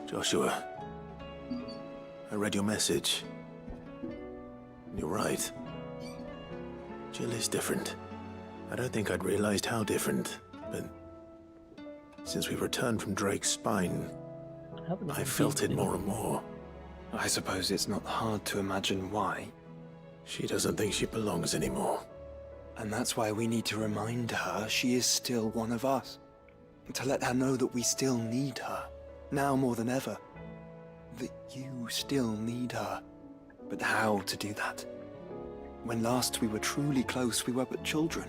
Joshua, I read your message. You're right. Jill is different. I don't think I'd realized how different, but since we returned from Drake's spine, I felt it more and more. I suppose it's not hard to imagine why. She doesn't think she belongs anymore. And that's why we need to remind her she is still one of us. To let her know that we still need her, now more than ever. That you still need her. But how to do that? When last we were truly close, we were but children.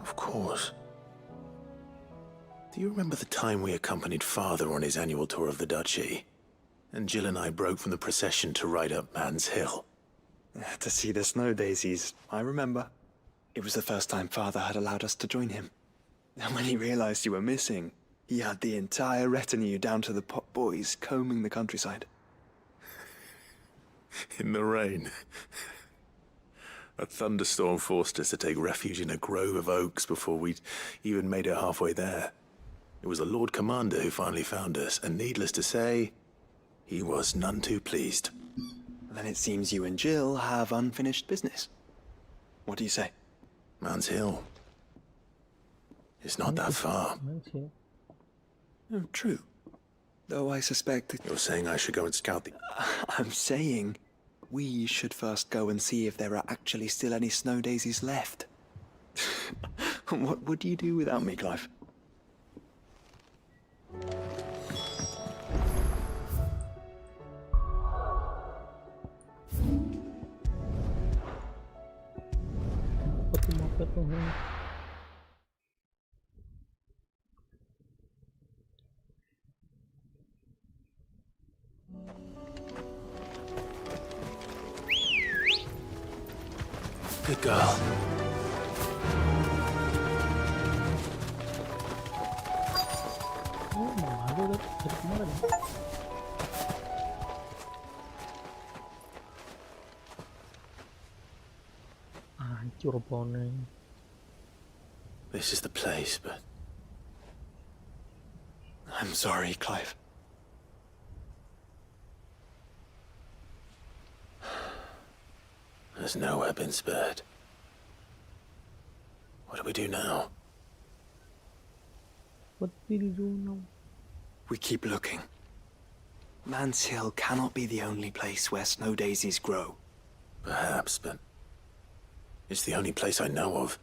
Of course. Do you remember the time we accompanied Father on his annual tour of the Duchy? And Jill and I broke from the procession to ride up Man's Hill. To see the snow daisies, I remember. It was the first time Father had allowed us to join him. And when he realized you were missing, he had the entire retinue down to the pot boys combing the countryside. In the rain. A thunderstorm forced us to take refuge in a grove of oaks before we'd even made it halfway there. It was the Lord Commander who finally found us, and needless to say, he was none too pleased. Then it seems you and Jill have unfinished business. What do you say? Man's Hill. It's not that far. Oh, true. Though I suspect that... You're saying I should go and scout the... I'm saying we should first go and see if there are actually still any snow daisies left. What would you do without me, Clive? Good girl. Oh, malu dari kemarin. Hancur pohonnya. This is the place, but... I'm sorry, Clive. There's nowhere been spared. What do we do now? What will you do now? We keep looking. Man's Hill cannot be the only place where snow daisies grow. Perhaps, but... it's the only place I know of.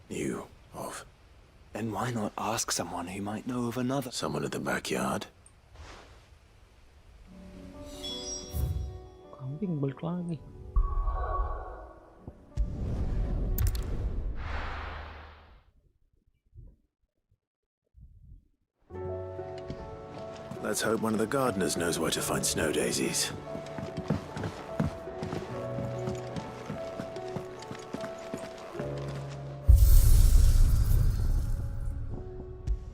Knew of. Then why not ask someone who might know of another? Someone in the backyard? Kambing balik lagi. Let's hope one of the gardeners knows where to find snow daisies.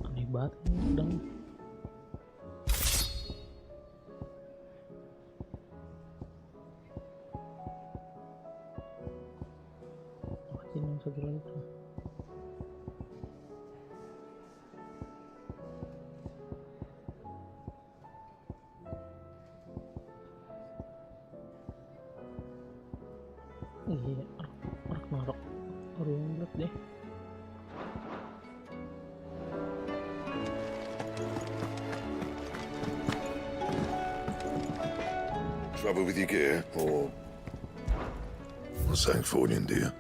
Aneh banget ini udang. Ini yang satu lagi tuh. Iya, narok rumput deh. Trouble with your gear, or something falling, do you?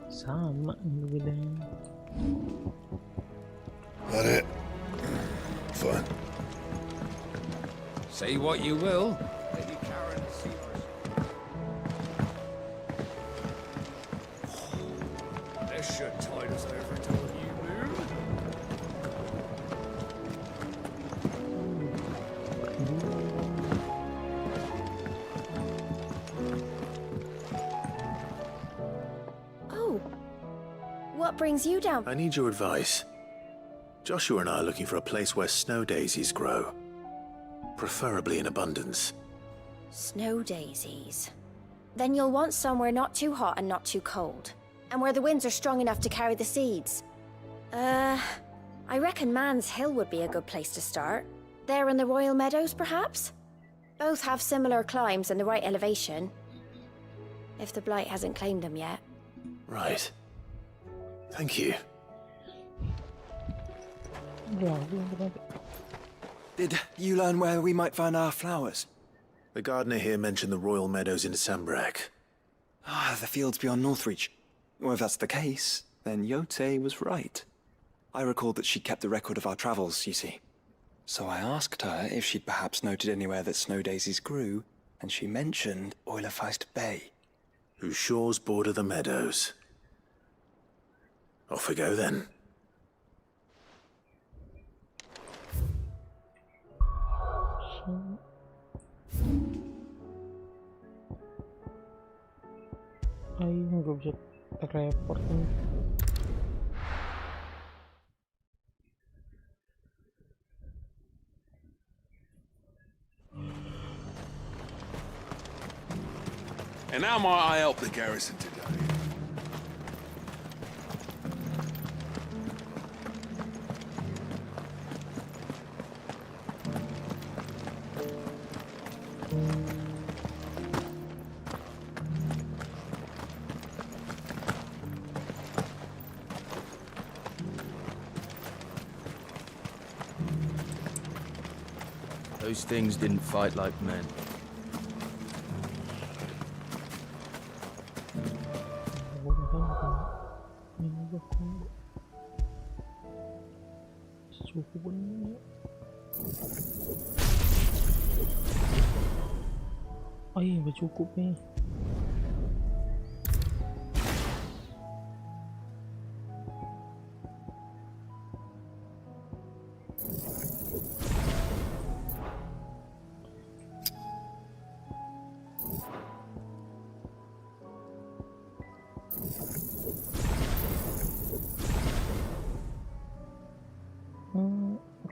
Sama ini bedanya. That it? Fine. Say what you will. Lady Karen Seavers. should tide us over to the new moon. Oh. What brings you down? I need your advice. Joshua and I are looking for a place where snow daisies grow. Preferably in abundance. Snow daisies. Then you'll want somewhere not too hot and not too cold. And where the winds are strong enough to carry the seeds. I reckon Man's Hill would be a good place to start. There in the Royal Meadows, perhaps? Both have similar climbs and the right elevation. If the Blight hasn't claimed them yet. Right. Thank you. Grabe, grabe. Did you learn where we might find our flowers? The gardener here mentioned the Royal Meadows in Sambrak. Ah, the fields beyond Northreach. Well, if that's the case, then Yote was right. I recalled that she kept the record of our travels, you see. So I asked her if she'd perhaps noted anywhere that snow daisies grew, and she mentioned Oilerfeist Bay. Whose shores border the meadows. Off we go then. So... Ayun, gak bisa report nih. And how might I help the garrison today? Those things didn't fight like men. Suku pun ini. Oh iya, udah cukup nih.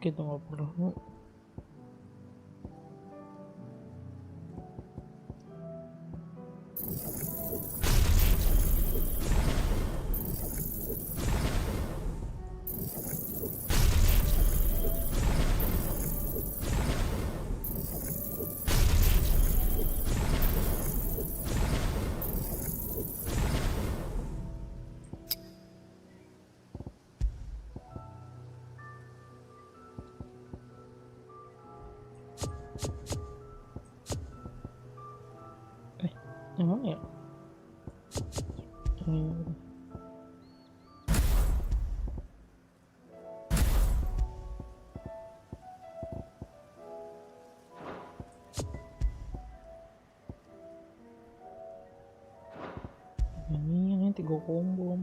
Kita nggak perlu. Emang ya? Ini 3 combo.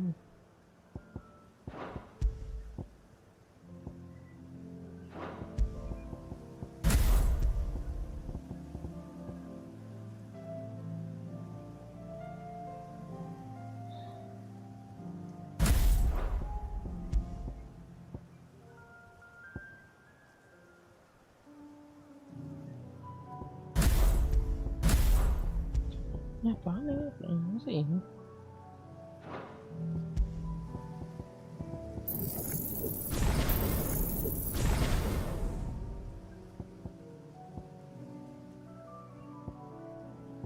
Ini apaan ya? Ini sih ini.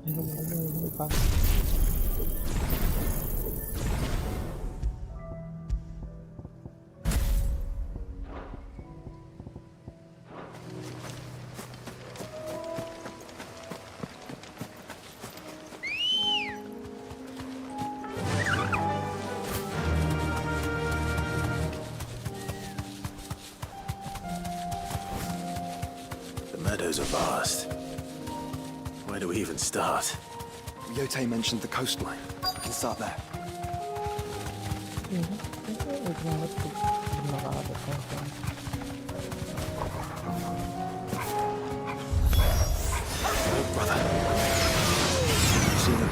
Ini apa? Meadows are vast. Where do we even start? Yote mentioned the coastline. We can start there. Iya, itu banget tuh. Gimana ada kan? Brother. See them?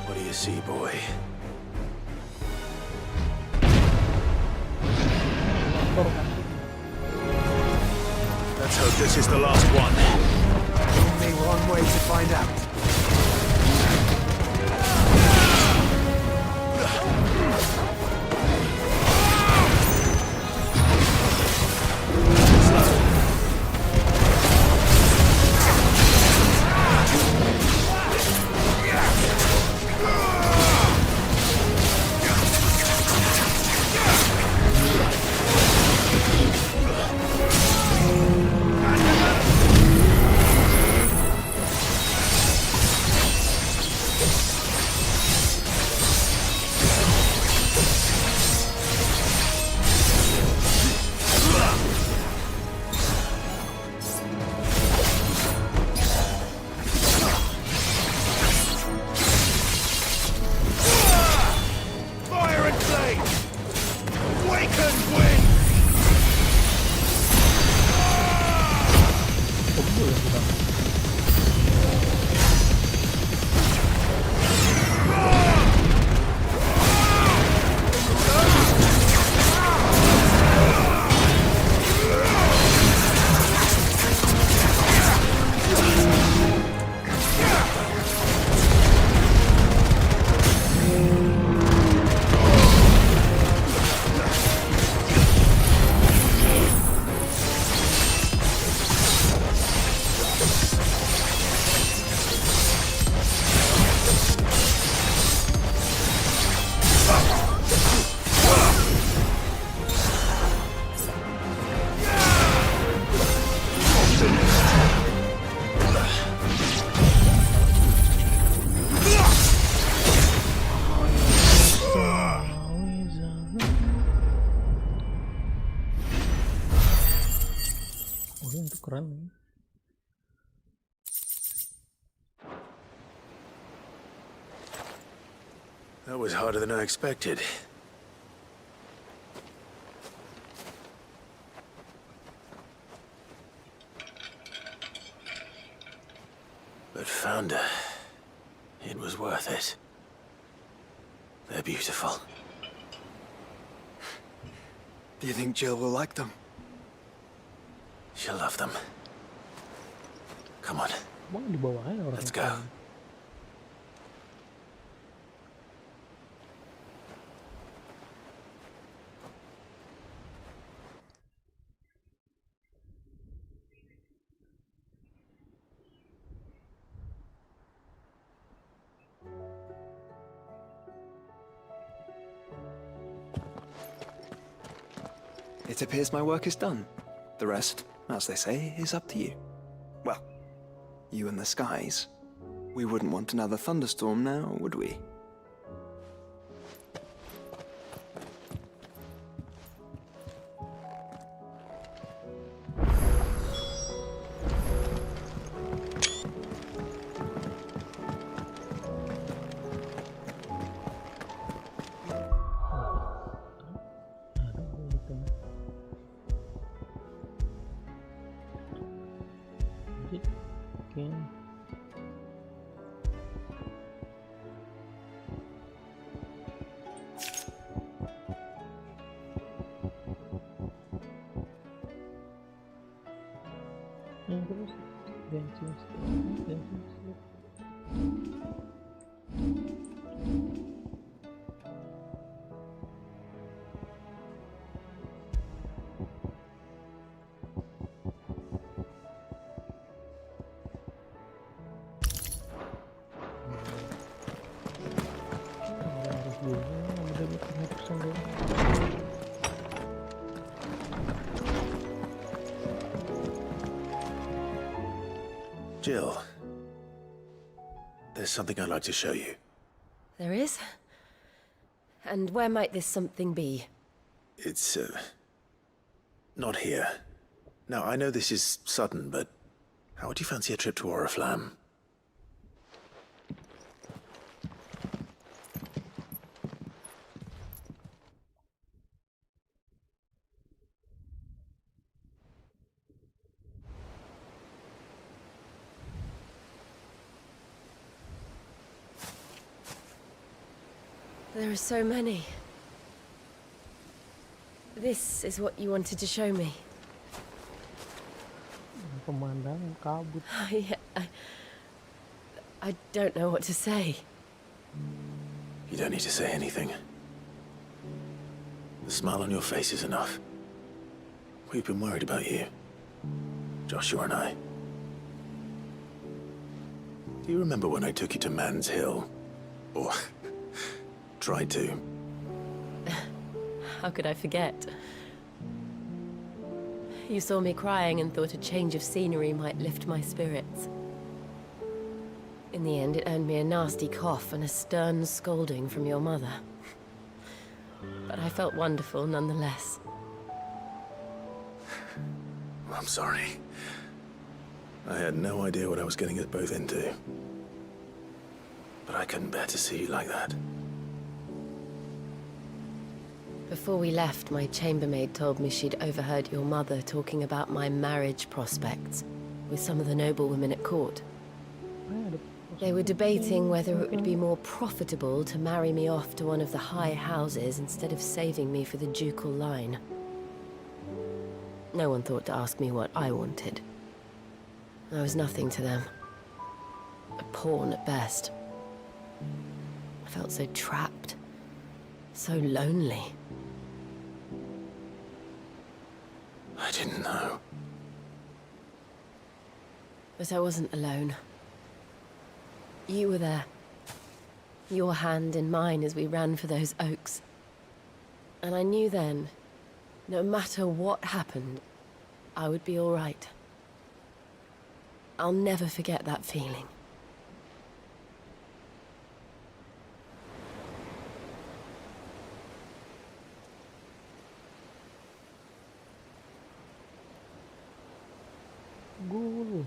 What do you see, boy? Let's hope this is the last one. Only one way to find out. Fire and flame! Awaken, wind! Oh, itu keren. That was harder than I expected. But Founder, it was worth it. They're beautiful. Do you think Jill will like them? She'll love them. Come on, Emang di bawahnya orang let's itu. go. It appears my work is done. The rest, as they say, is up to you. Well, you and the skies. We wouldn't want another thunderstorm now, would we? Oke. Terus bensin. Jill, there's something I'd like to show you. There is? And where might this something be? It's, not here. Now, I know this is sudden, but how would you fancy a trip to Oriflamme? There are so many. This is what you wanted to show me. Pemandangan kabut. I don't know what to say. You don't need to say anything. The smile on your face is enough. We've been worried about you, Joshua and I. Do you remember when I took you to Man's Hill? Or tried to? How could I forget? You saw me crying and thought a change of scenery might lift my spirits. In the end, it earned me a nasty cough and a stern scolding from your mother. But I felt wonderful nonetheless. I'm sorry. I had no idea what I was getting us both into. But I couldn't bear to see you like that. Before we left, my chambermaid told me she'd overheard your mother talking about my marriage prospects with some of the noblewomen at court. They were debating whether it would be more profitable to marry me off to one of the high houses instead of saving me for the ducal line. No one thought to ask me what I wanted. I was nothing to them. A pawn at best. I felt so trapped. So lonely. I didn't know. But I wasn't alone. You were there. Your hand in mine as we ran for those oaks. And I knew then, no matter what happened, I would be all right. I'll never forget that feeling. Guru.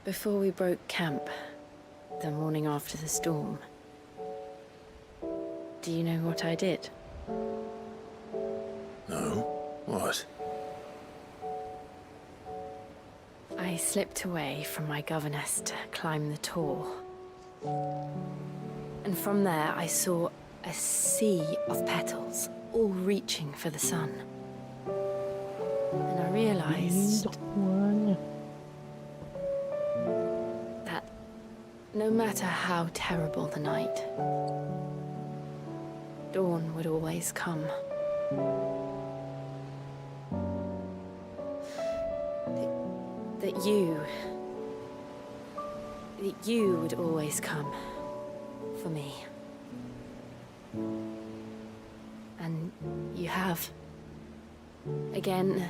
Before we broke camp, the morning after the storm, do you know what I did? No? What? I slipped away from my governess to climb the tor. And from there I saw a sea of petals, all reaching for the sun. And I realized Semuanya. that no matter how terrible the night, dawn would always come. That you would always come for me. And you have. Again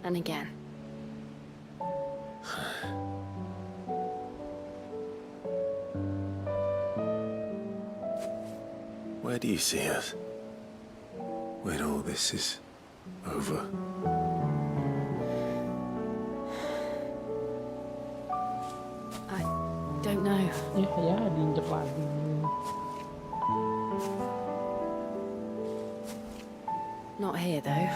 and again. Where do you see us? When all this is over? I don't know. Ya, diinjek lagi. Not here, though.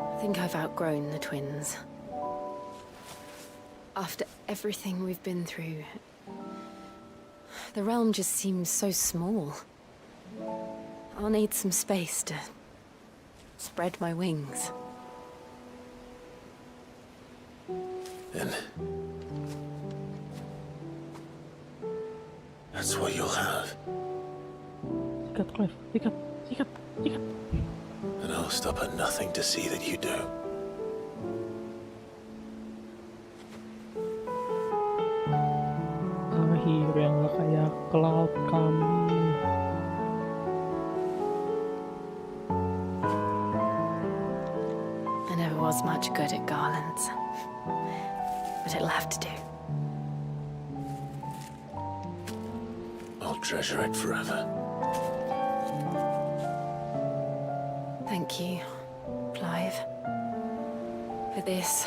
I think I've outgrown the twins. After everything we've been through, the realm just seems so small. I'll need some space to spread my wings. And that's what you'll have. Sikat, Clive. Sikat, sikat, sikat. And I'll stop at nothing to see that you do. Kahil ke laut kami. I never was much good at garlands, but it'll have to do. I'll treasure it forever. Thank you, Clive. For this,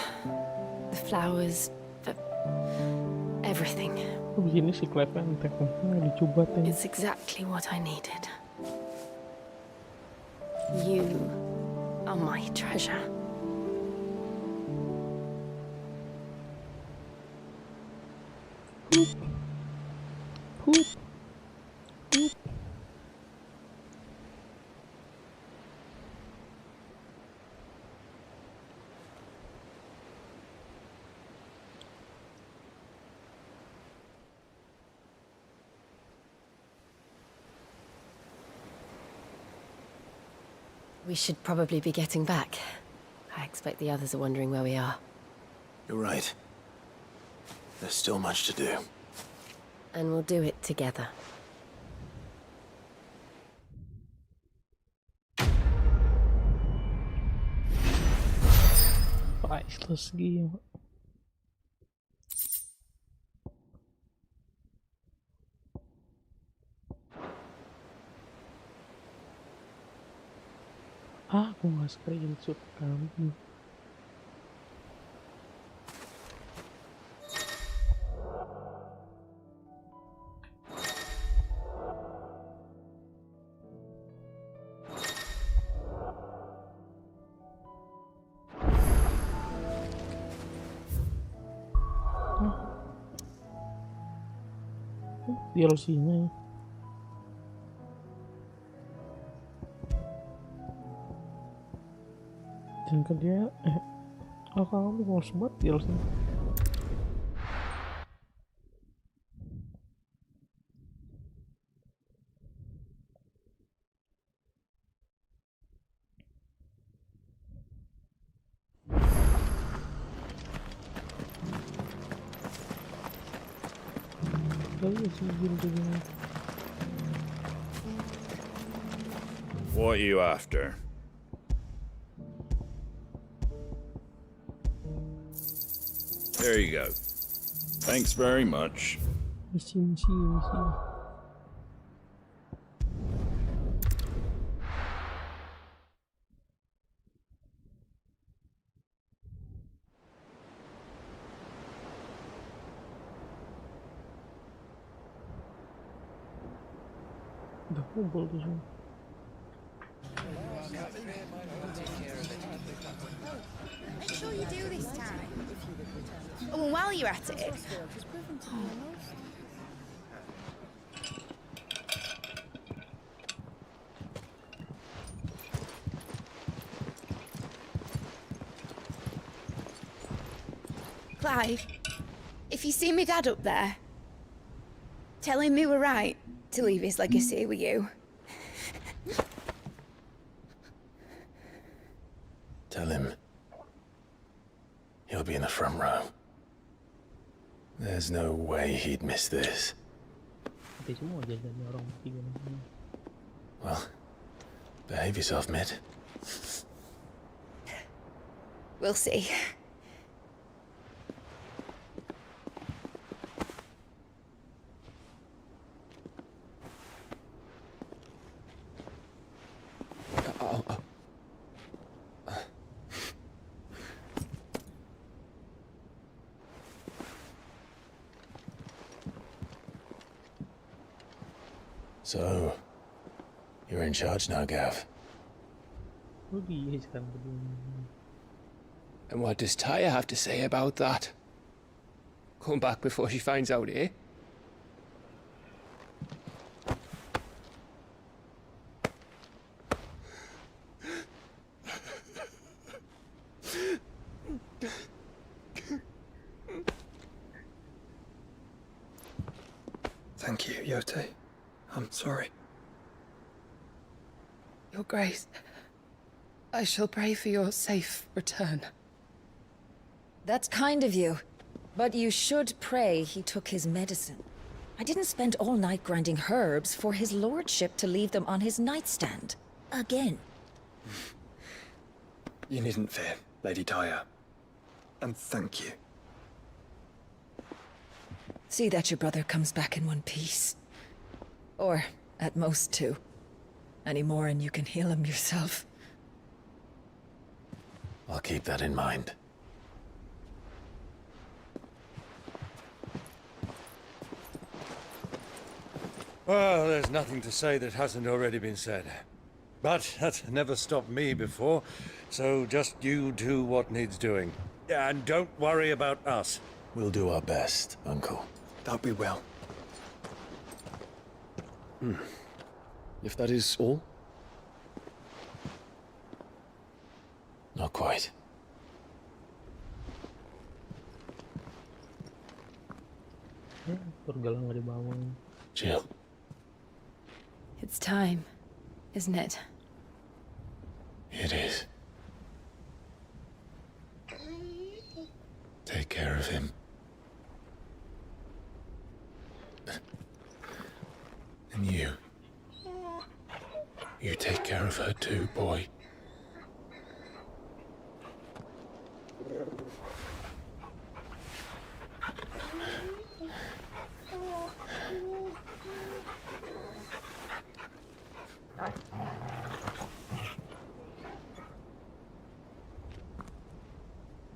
the flowers, for everything. Begini si Clive entek dicoba teh. It's exactly what I needed. You are my treasure. Hup. We should probably be getting back. I expect the others are wondering where we are. You're right. There's still much to do. And we'll do it together. Priceless game. Aku nggak screenshot kamu. DLC-nya. Dan ke dia kamu mau sebut DLC. What are you after? There you go. Thanks very much. Misi. Udah kumpul tuh semua. Make sure you do this time. Oh, and while you're at it. Clive, if you see me dad up there, tell him we were right to leave his legacy with you. Tell him he'll be in the front row. There's no way he'd miss this. Well, behave yourself, Mid. We'll see. So, you're in charge now, Gav. And what does Tyre have to say about that? Come back before she finds out, eh? Thank you, Yote. I'm sorry. Your Grace, I shall pray for your safe return. That's kind of you. But you should pray he took his medicine. I didn't spend all night grinding herbs for his lordship to leave them on his nightstand. Again. You needn't fear, Lady Tyre. And thank you. See that your brother comes back in one piece. Or, at most, two. Any more and you can heal him yourself. I'll keep that in mind. Well, there's nothing to say that hasn't already been said. But that's never stopped me before, so just you do what needs doing. And don't worry about us. We'll do our best, Uncle. That we will. If that is all? Not quite. Pergalang nggak dibangun. Jill. It's time, isn't it? It is. Take care of him. And you. You take care of her too, boy.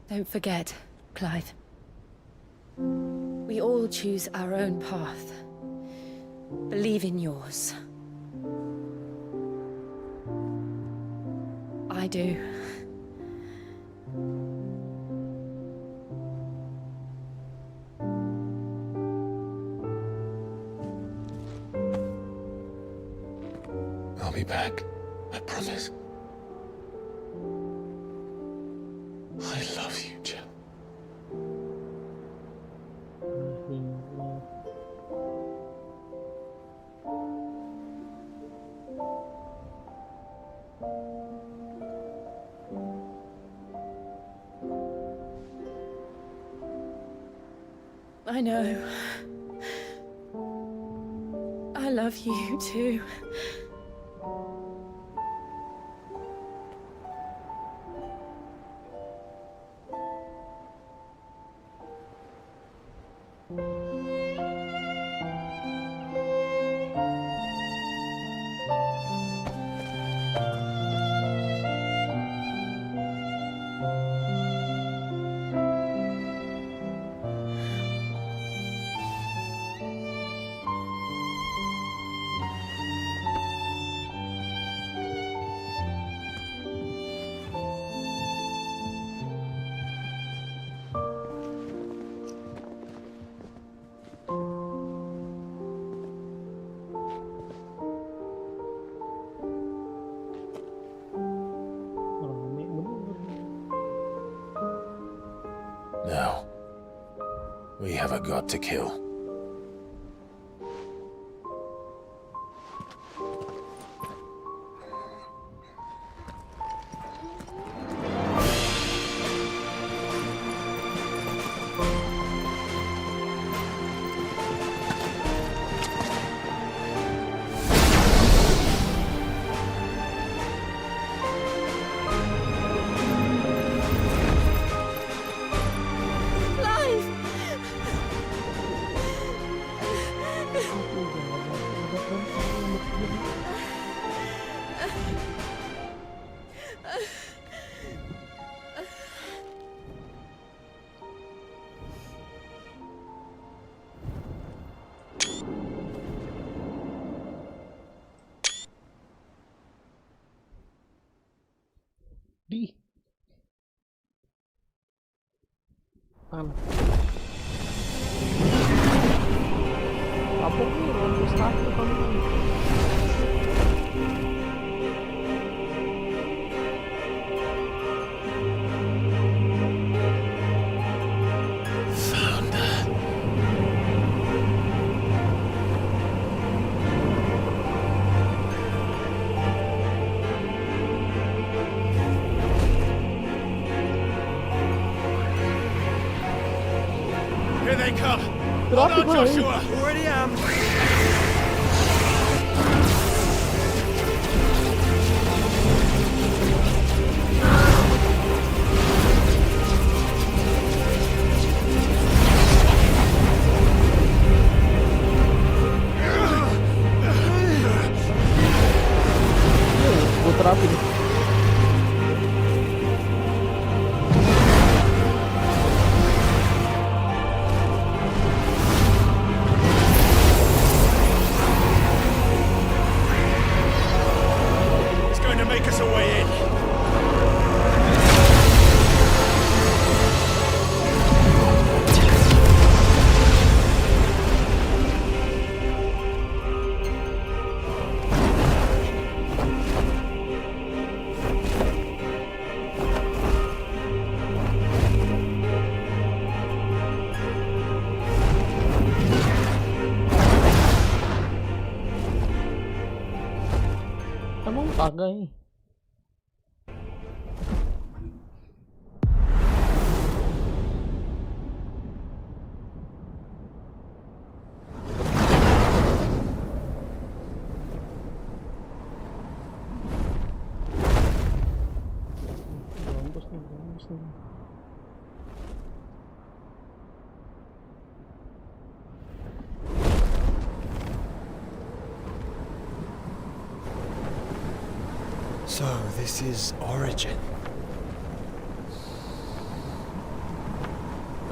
Don't forget, Clive. We all choose our own path. Believe in yours. I do. I'll be back. I promise. I love you, Jill. I know. I love you too. Now, we have a god to kill. Di. Apa nih? Lampu satu kamu. Here they come. Hold on, Joshua. We're in Already am. Gue terapin. It's going to make us a way in. Emang kagak nih. Bagus nih. So, this is Origin.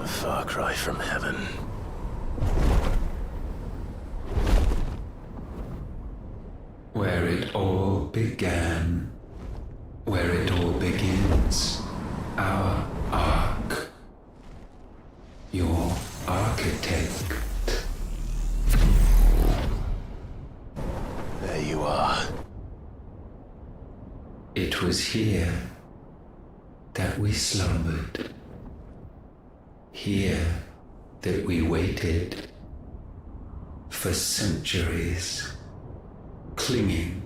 A far cry from heaven. Where it all began, where it all begins, our ark, your architect. There you are. It was here that we slumbered, here that we waited for centuries, clinging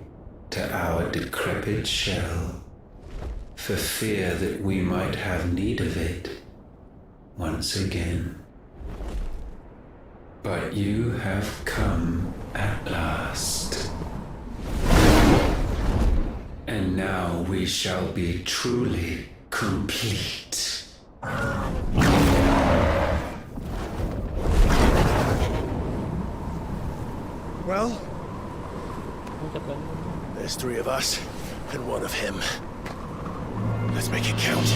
to our decrepit shell, for fear that we might have need of it once again. But you have come at last. And now we shall be truly complete. Well, there's 3 of us and 1 of him. Let's make it count.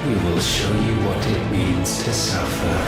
We will show you what it means to suffer.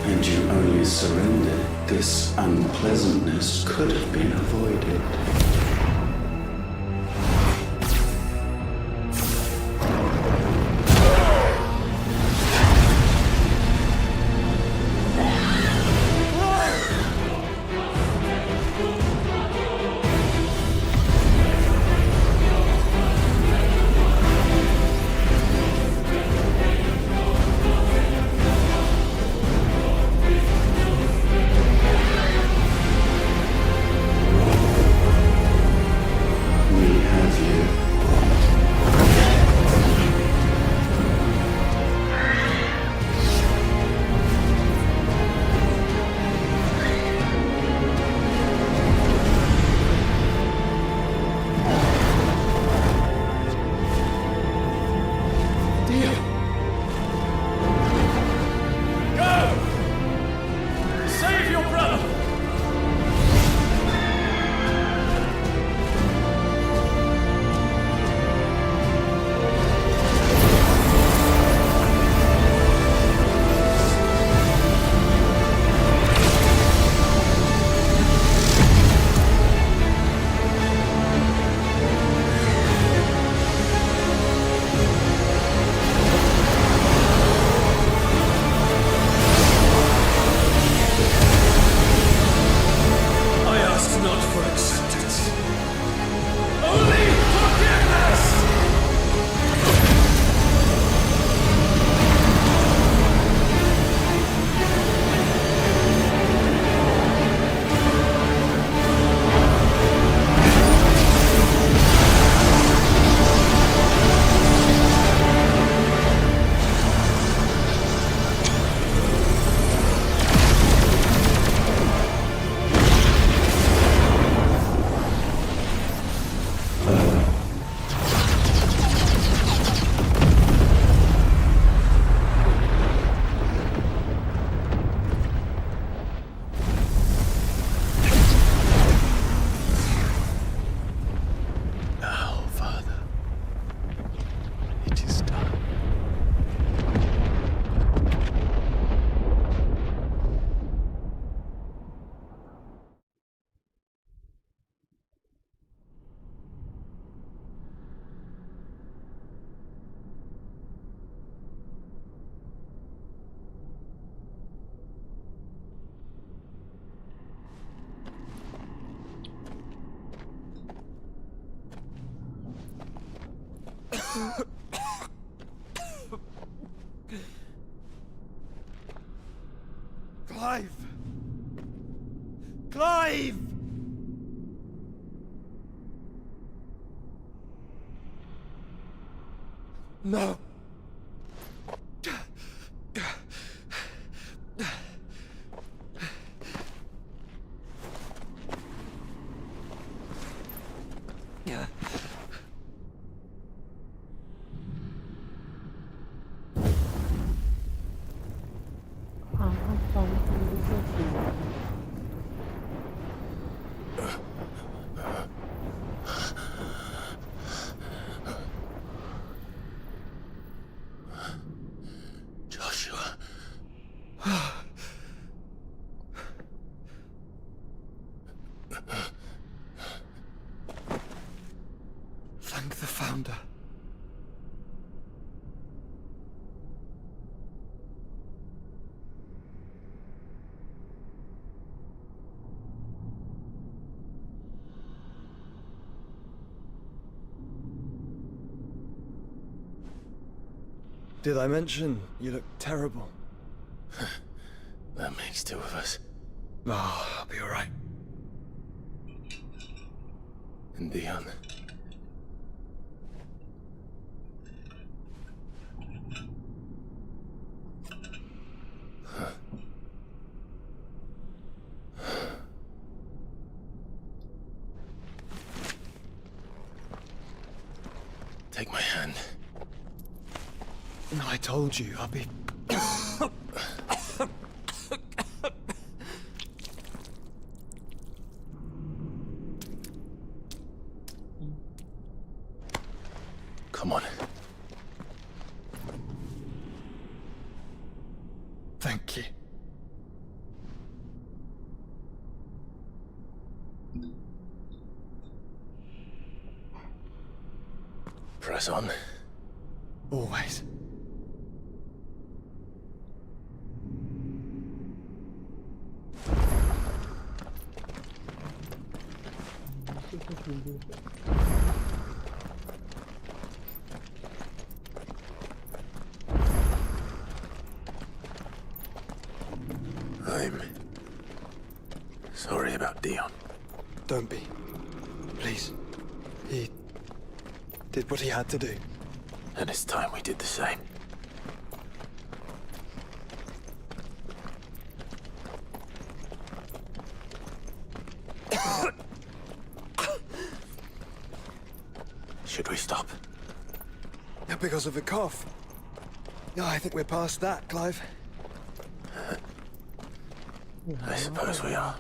And you only surrendered. This unpleasantness could have been avoided. Clive! Clive! No. Yeah. Thank the Founder. Did I mention you look terrible? That makes two of us. Oh, I'll be all right. And Dion. Take my hand. I told you, I'll be... Come on. Thank you. Press on. Always. I'm sorry about Dion. Don't be. Please. He did what he had to do. And it's time we did the same. Should we stop? Because of the cough. No, I think we're past that, Clive. I suppose we are.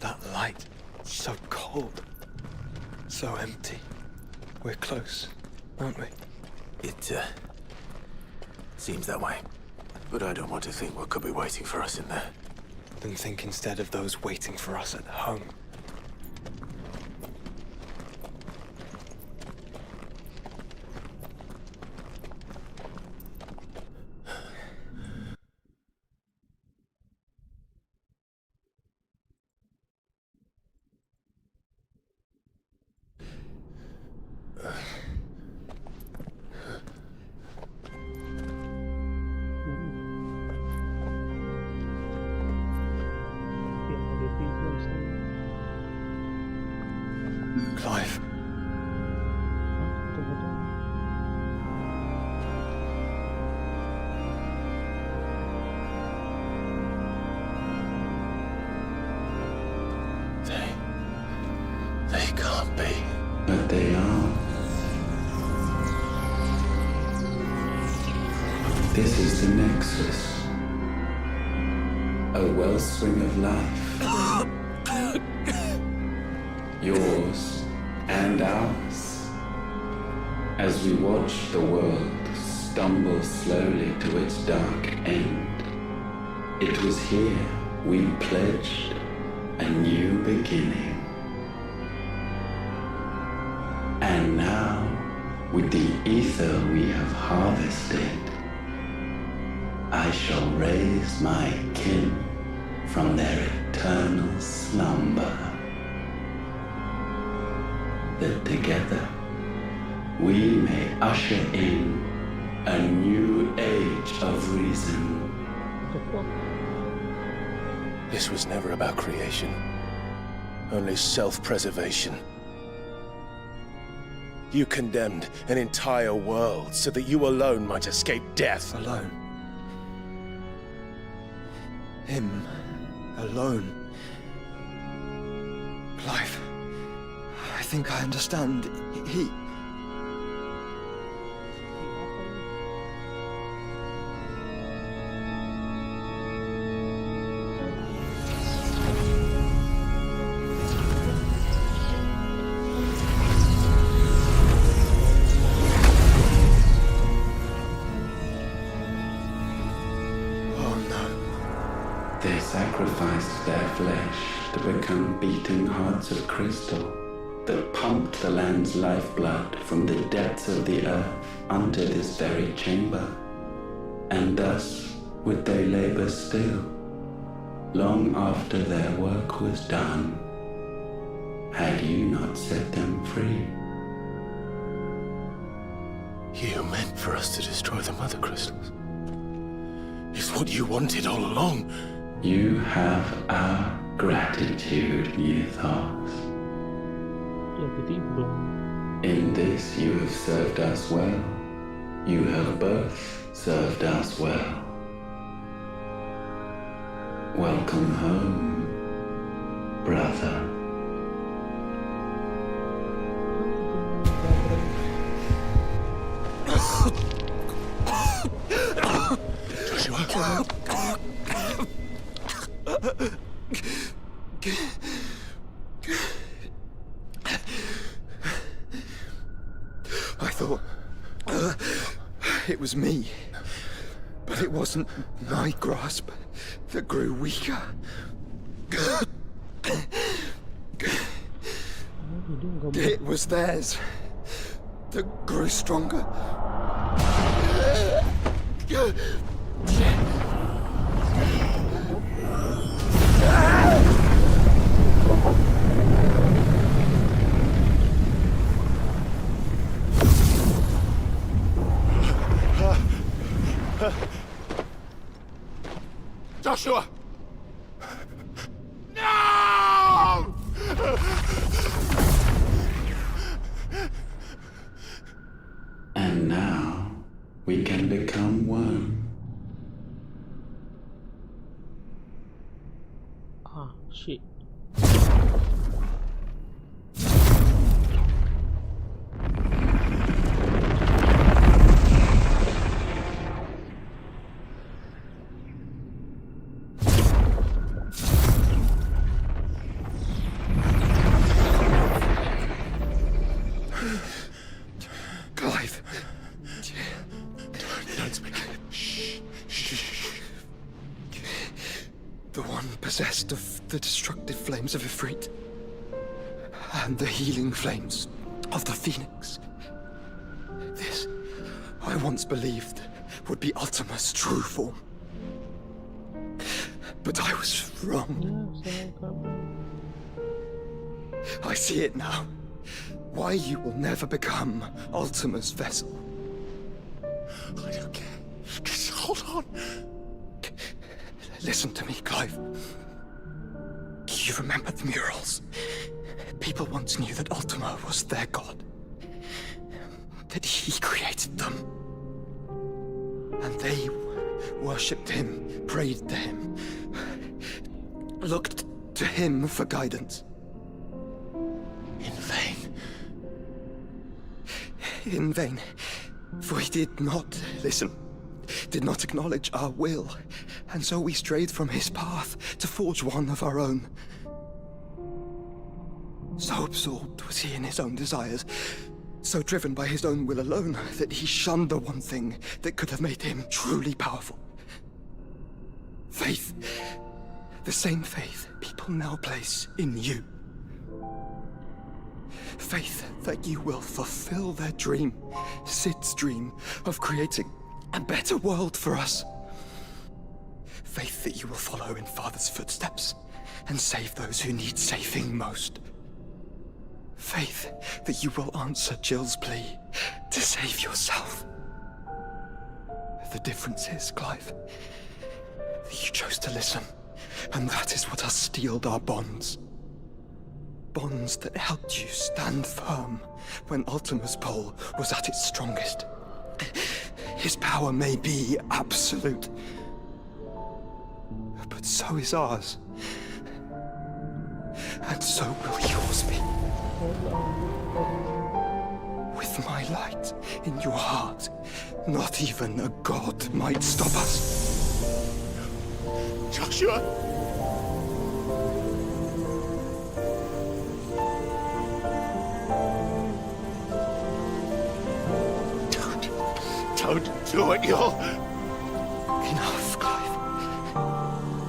That light, so cold. So empty. We're close, aren't we? It, seems that way. But I don't want to think what could be waiting for us in there. Then think instead of those waiting for us at home. Clive. They can't be. But they are. This is the Nexus. A wellspring of life. Yours and ours. As we watch the world stumble slowly to its dark end, it was here we pledged a new beginning. And now, with the ether we have harvested, I shall raise my kin from their eternal slumber. That together we may usher in a new age of reason. This was never about creation. Only self-preservation. You condemned an entire world so that you alone might escape death. Alone. Him. Alone. Clive. I think I understand. He... They sacrificed their flesh to become beating hearts of crystal that pumped the land's lifeblood from the depths of the earth unto this very chamber. And thus would they labor still, long after their work was done, had you not set them free. You meant for us to destroy the mother crystals. It's what you wanted all along. You have our gratitude, Mythos. In this you have served us well. You have both served us well. Welcome home, brother. Joshua. I thought it was me, but it wasn't my grasp that grew weaker. It was theirs that grew stronger. Joshua! No! And now we can become one. Ah, shit. Clive. Don't speak. Shh. The one possessed of the destructive flames of Ifrit, and the healing flames of the Phoenix. This, I once believed, would be Ultima's true form. But I was wrong. I see it now. Why you will never become Ultima's vessel. I don't care. Just hold on. Listen to me, Clive. You remember the murals? People once knew that Ultima was their god. That he created them. And they worshipped him, prayed to him, looked to him for guidance. In vain. In vain. For he did not listen, did not acknowledge our will, and so we strayed from his path to forge one of our own. So absorbed was he in his own desires, so driven by his own will alone, that he shunned the one thing that could have made him truly powerful. Faith. The same faith people now place in you. Faith that you will fulfill their dream, Sid's dream, of creating a better world for us. Faith that you will follow in Father's footsteps and save those who need saving most. Faith that you will answer Jill's plea to save yourself. The difference is, Clive, that you chose to listen, and that is what has steeled our bonds. Bonds that helped you stand firm when Ultima's pull was at its strongest. His power may be absolute, but so is ours. And so will yours be. With my light in your heart, not even a god might stop us. Joshua! Don't do it, you'll... Enough, Clive.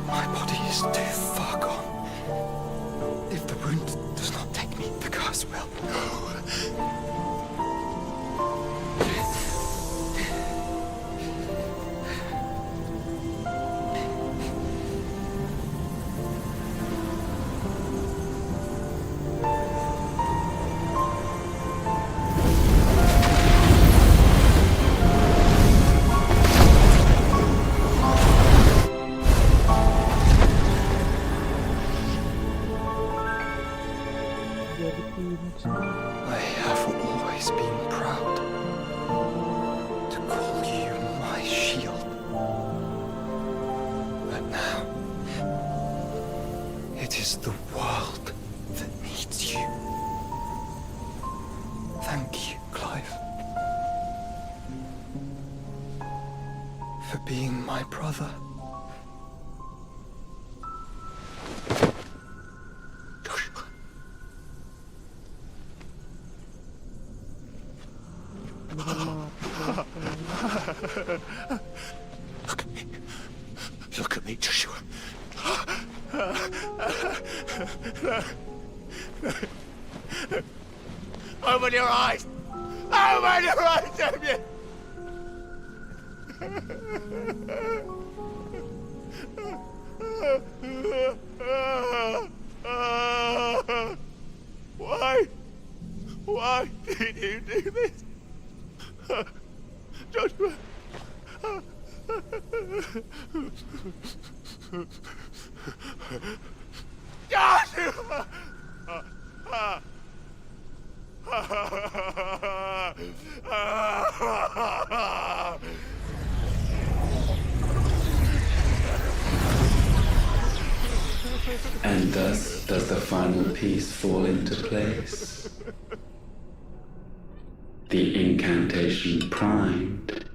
My body is too far gone. If the wound does not take me, the curse will. I have always been proud to call you my shield. But now, it is the world that needs you. Thank you, Clive, for being my brother. Look at me, Joshua. Open your eyes! Open your eyes, damn you! Why? Why did you do this? Joshua! Joshua! And thus does the final piece fall into place. The incantation primed,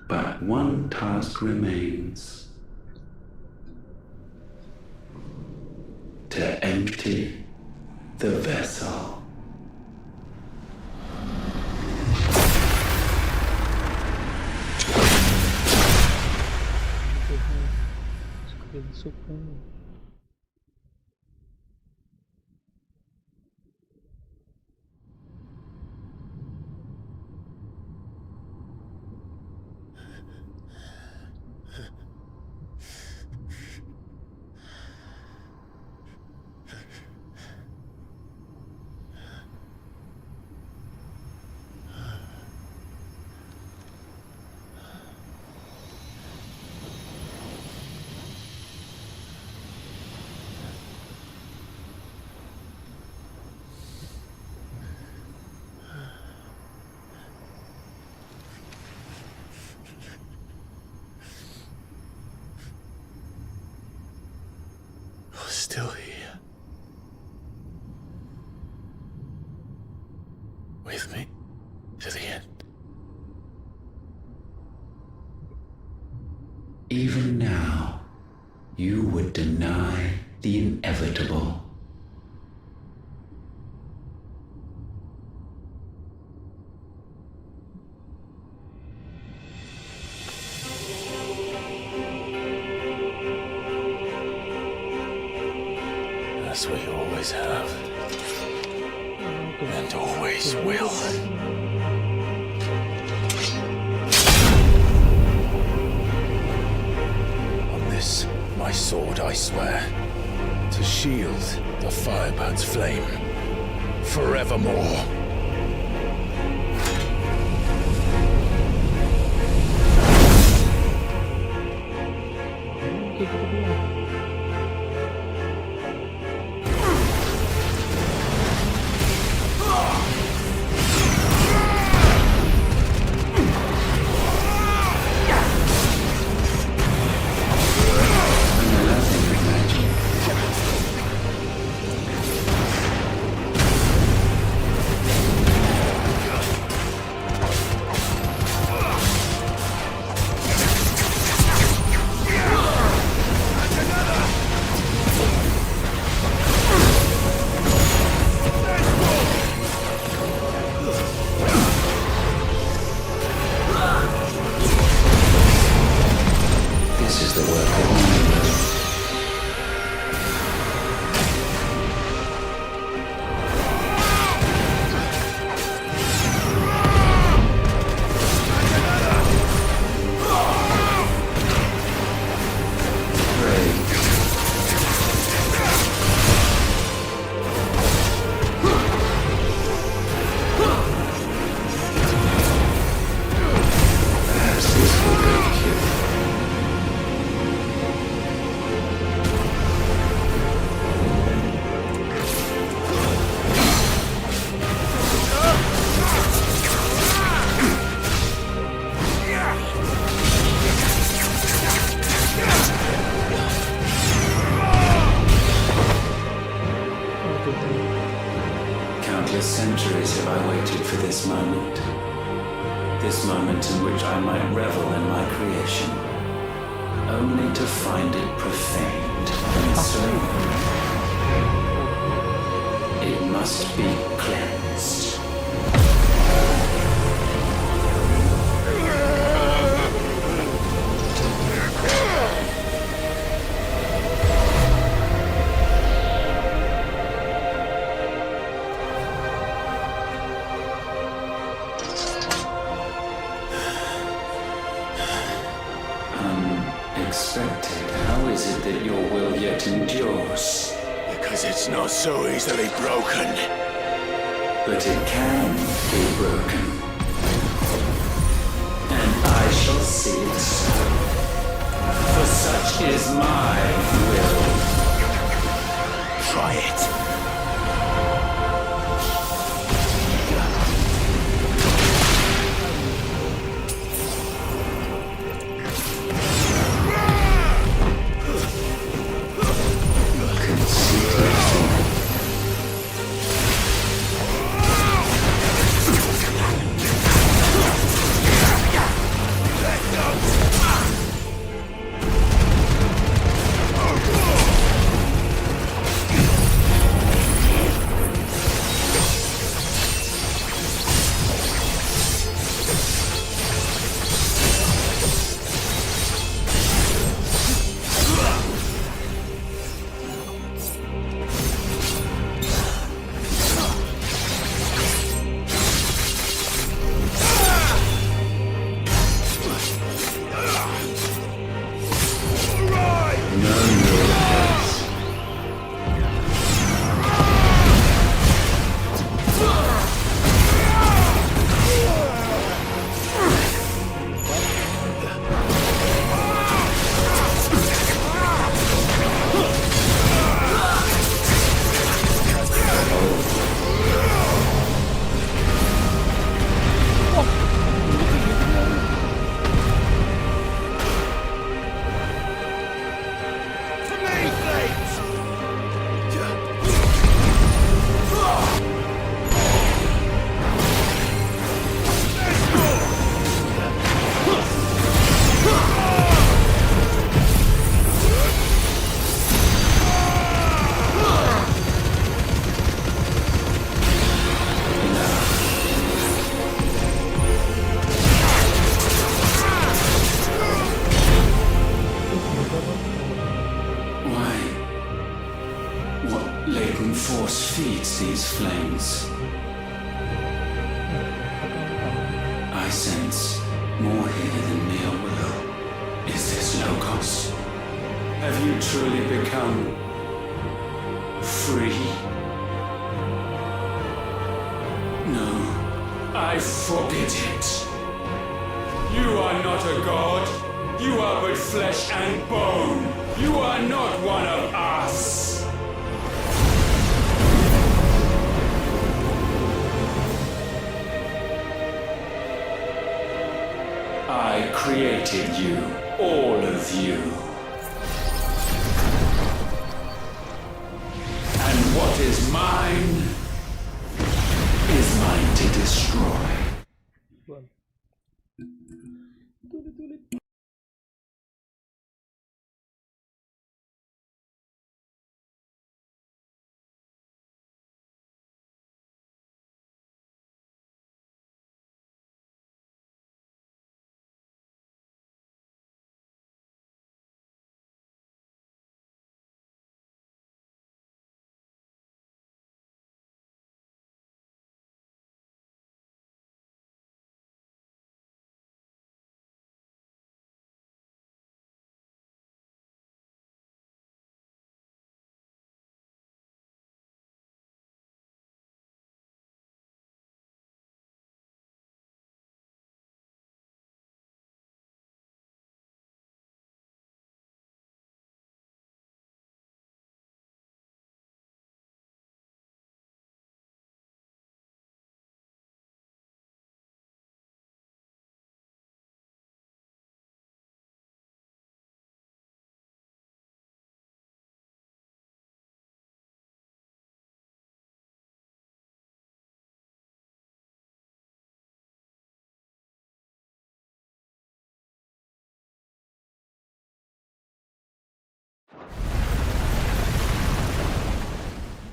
but one task remains. To empty the vessel. Still here. With me to the end. Even now, you would deny the inevitable. As we always have. And always will. On this, my sword, I swear, to shield the Firebird's flame forevermore. Countless centuries have I waited for this moment. This moment in which I might revel in my creation, only to find it profaned and so it must be cleansed. Tainted, how is it that your will yet endures? Because it's not so easily broken. But it can be broken. And I shall see it so. For such is my will. Try it. Latent force feeds these flames. I sense more here than mere will. Is this Logos? Have you truly become free? No, I forbid it. You are not a god. You are but flesh and bone. You are not one of us. I created you, all of you. And what is mine to destroy.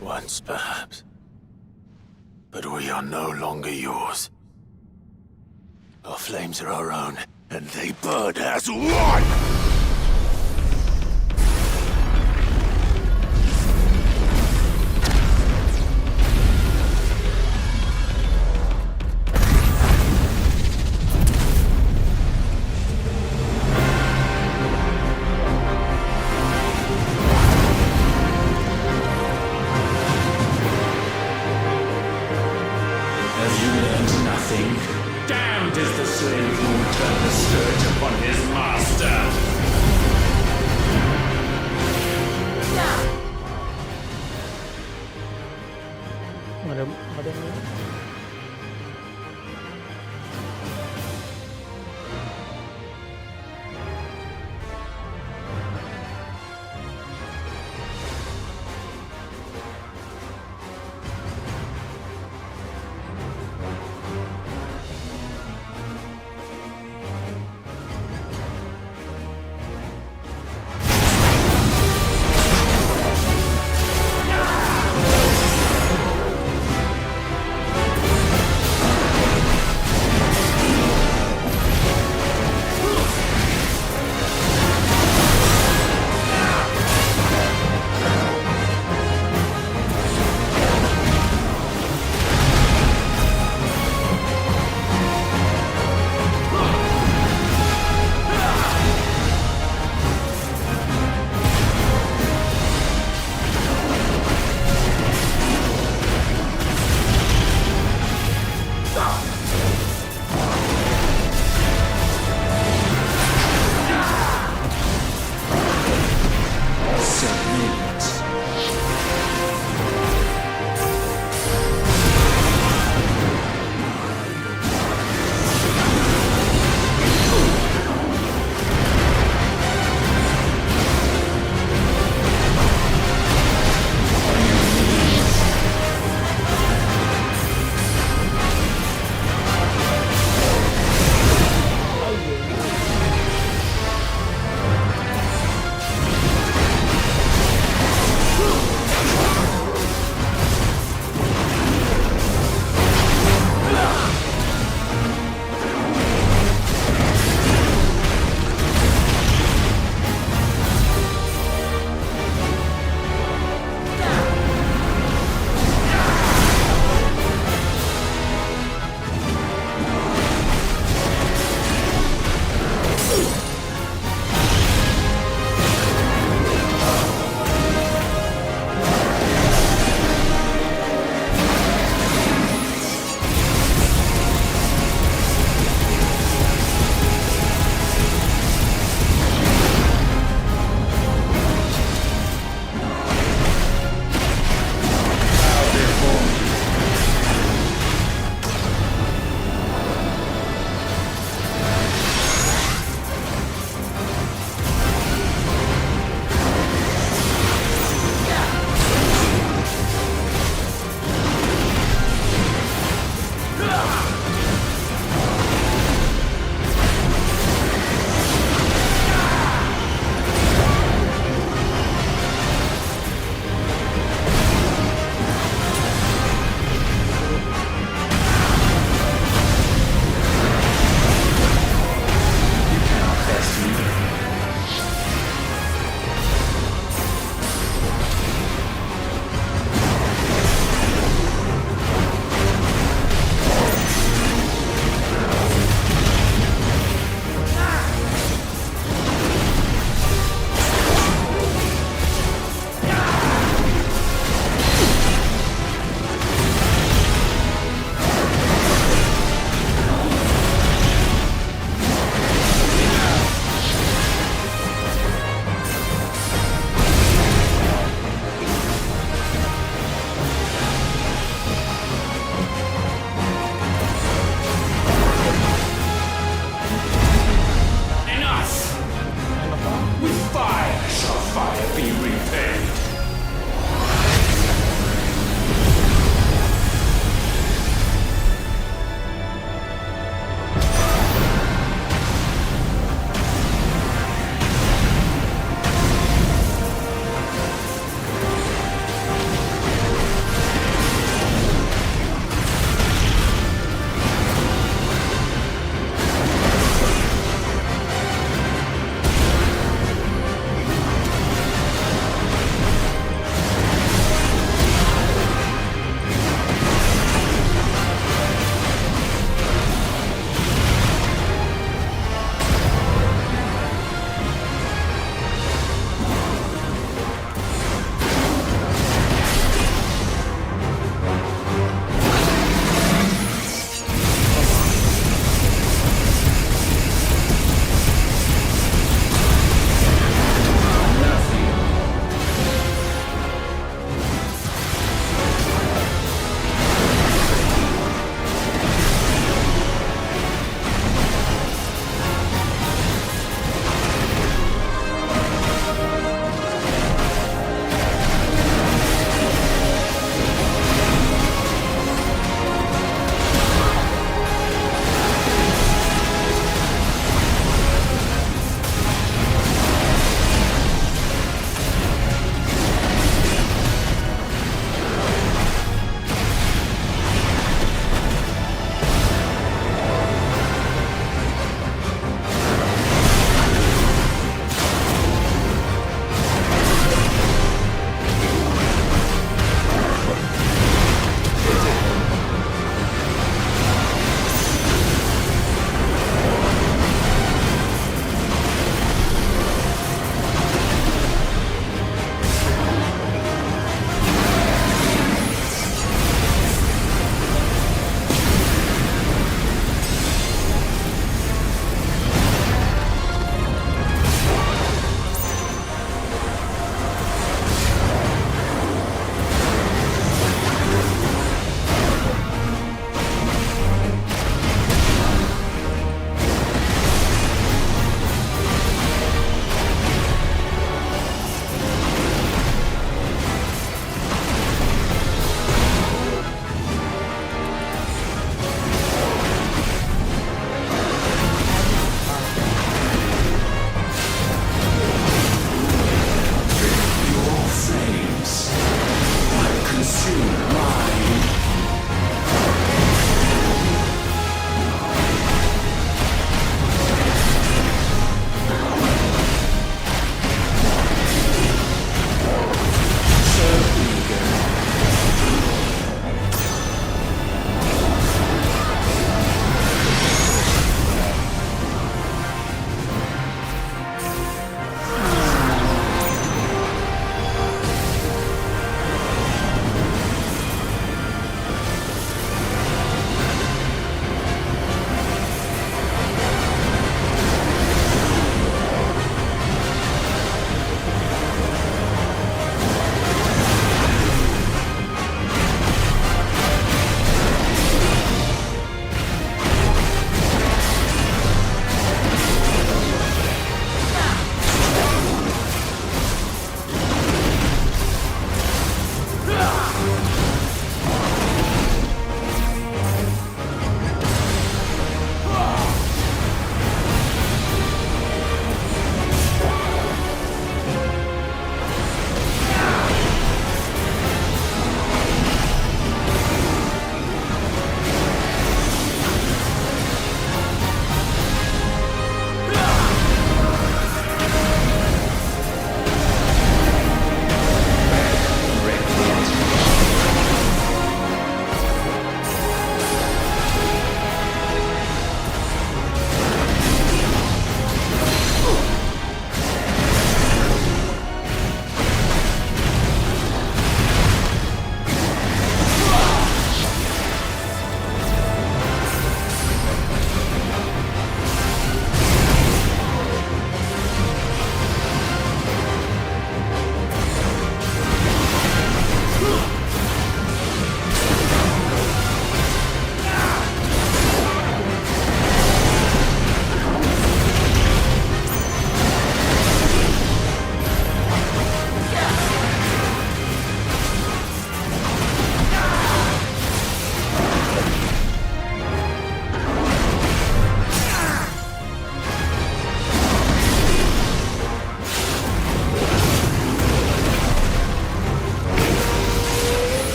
Once, perhaps. But we are no longer yours. Our flames are our own, and they burn as one! turn the scourge upon his master. Ada yang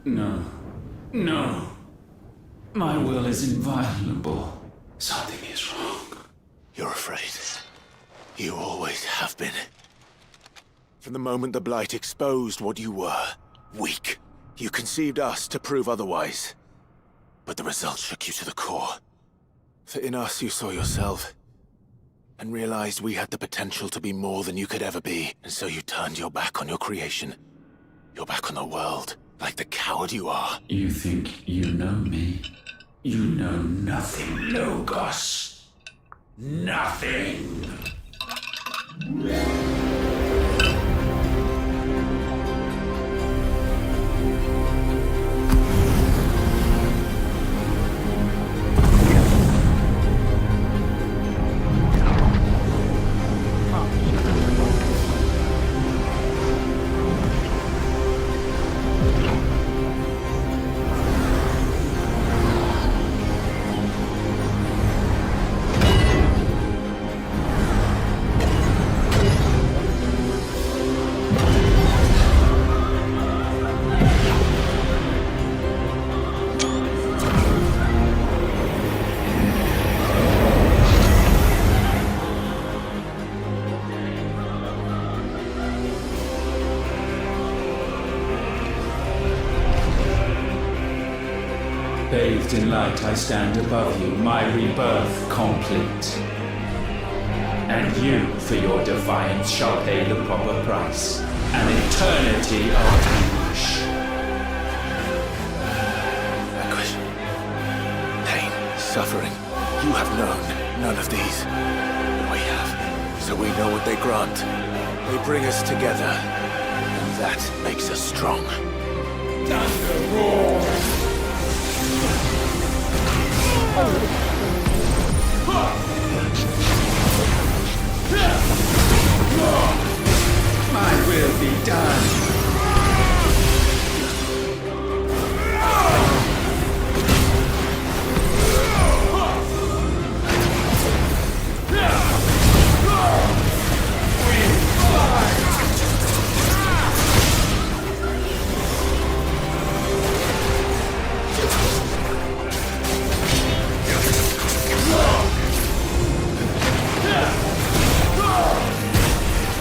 No. No. My will is inviolable. Something is wrong. You're afraid. You always have been. From the moment the Blight exposed what you were, weak, you conceived us to prove otherwise. But the result shook you to the core. For in us you saw yourself, and realized we had the potential to be more than you could ever be, and so you turned your back on your creation. Your back on the world, like the coward you are. You think you know me? You know nothing, Logos. Nothing! Bathed in light, I stand above you, my rebirth complete. And you, for your defiance, shall pay the proper price. An eternity of anguish. Anguish. Pain. Suffering. You have known none of these. But we have. So we know what they grant. They bring us together. And that makes us strong. Thunder roars! My will be done.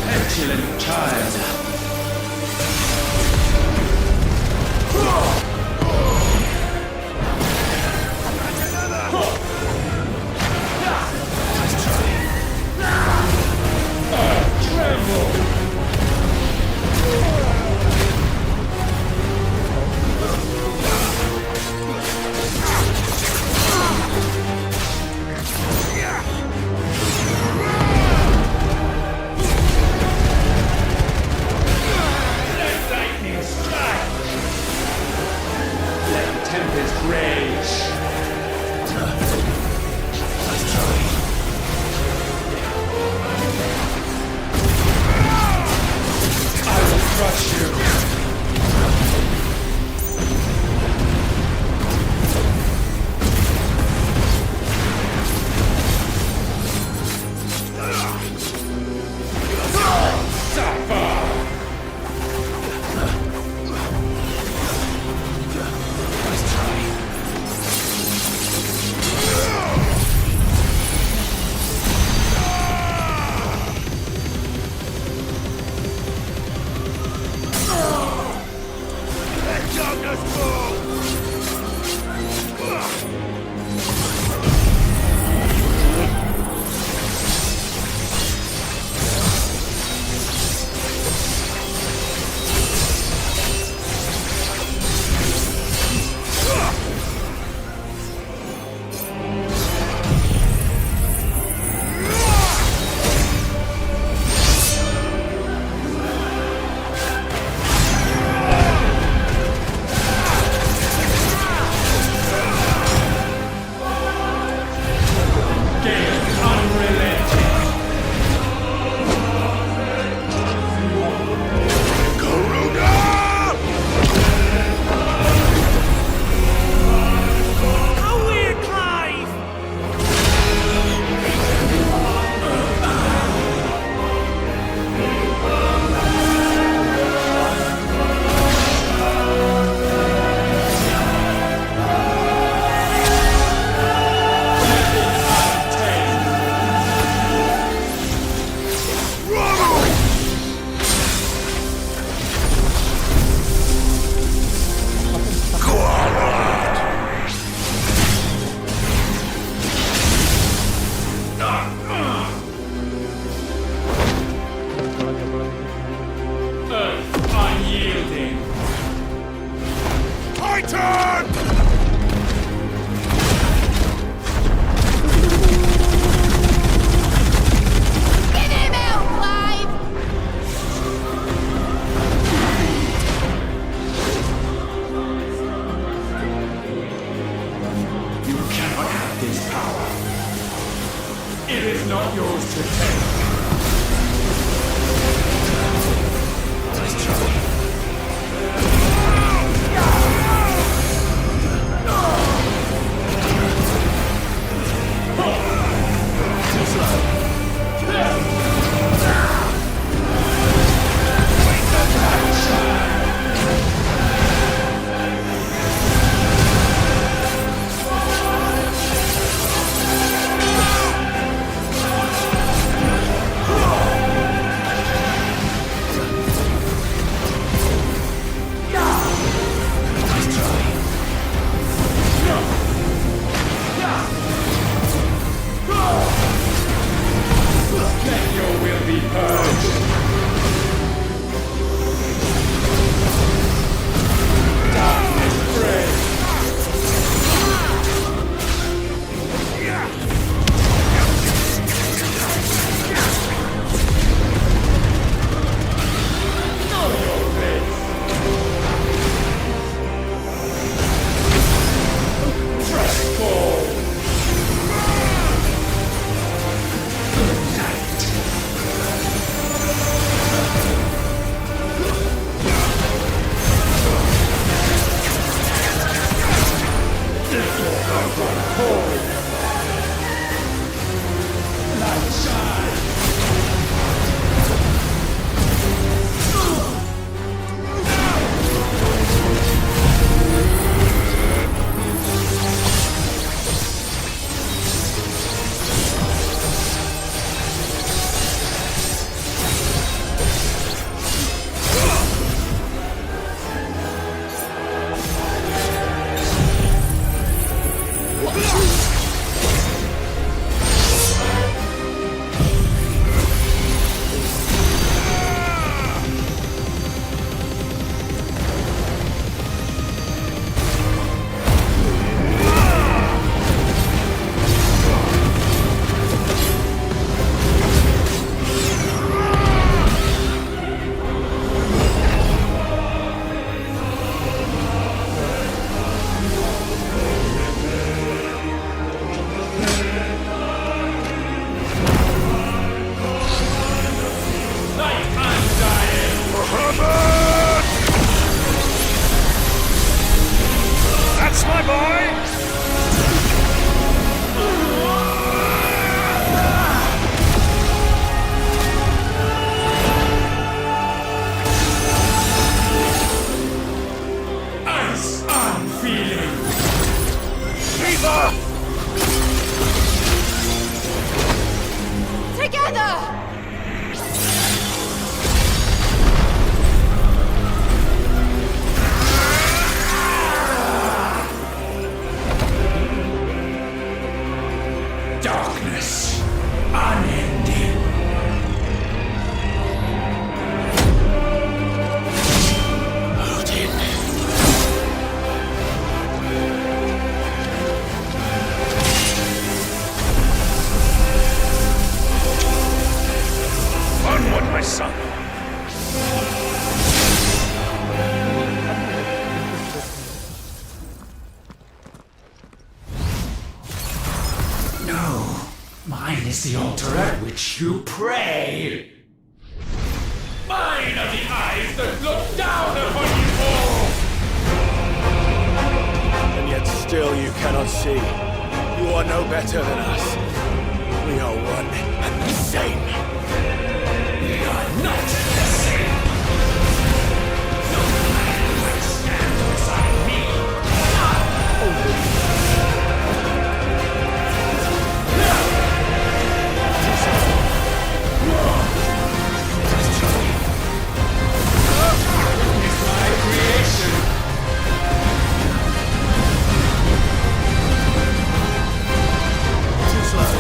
Petulant child. my boy! Ice unfeeling! Fever! Together! Darkness, unending. Odin. Onward, my son! No, mine is the altar at which you pray. Mine are the eyes that look down upon you all. And yet still you cannot see. You are no better than us. We are one and the same. We are not the same. No man will stand beside me. It's my creation. Too slow.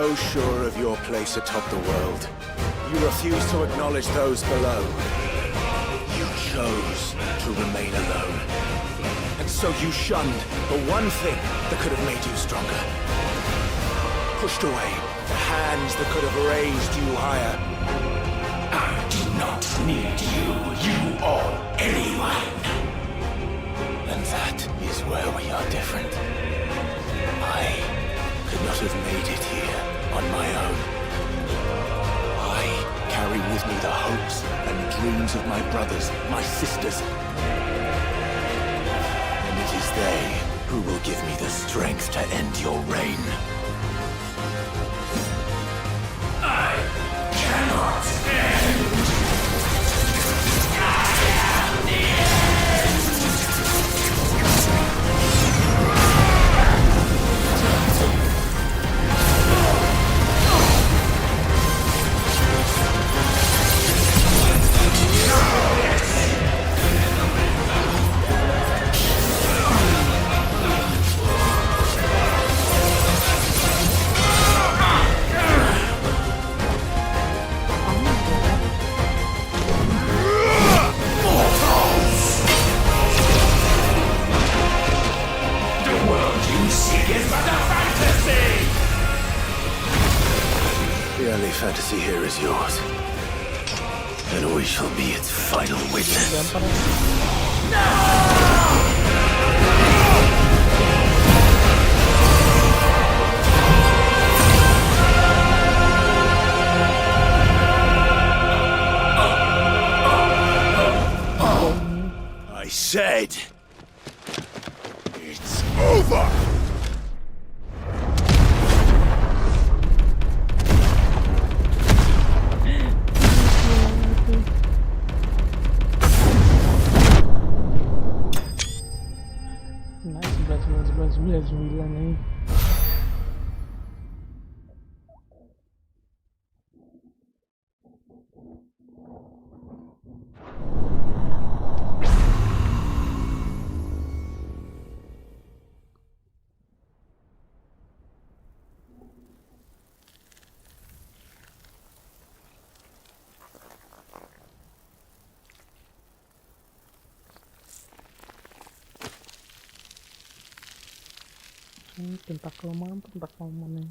so sure of your place atop the world, you refuse to acknowledge those below. You chose to remain alone. And so you shunned the one thing that could have made you stronger. Pushed away the hands that could have raised you higher. I do not need you, or anyone. And that is where we are different. I could not have made it here on my own. I carry with me the hopes and dreams of my brothers, my sisters. And it is they who will give me the strength to end your reign. I cannot end. I am the end. The early fantasy here is yours. And we shall be its final witness. I said, it's over! Nice, 11 nih. Tempat kelemahan nih.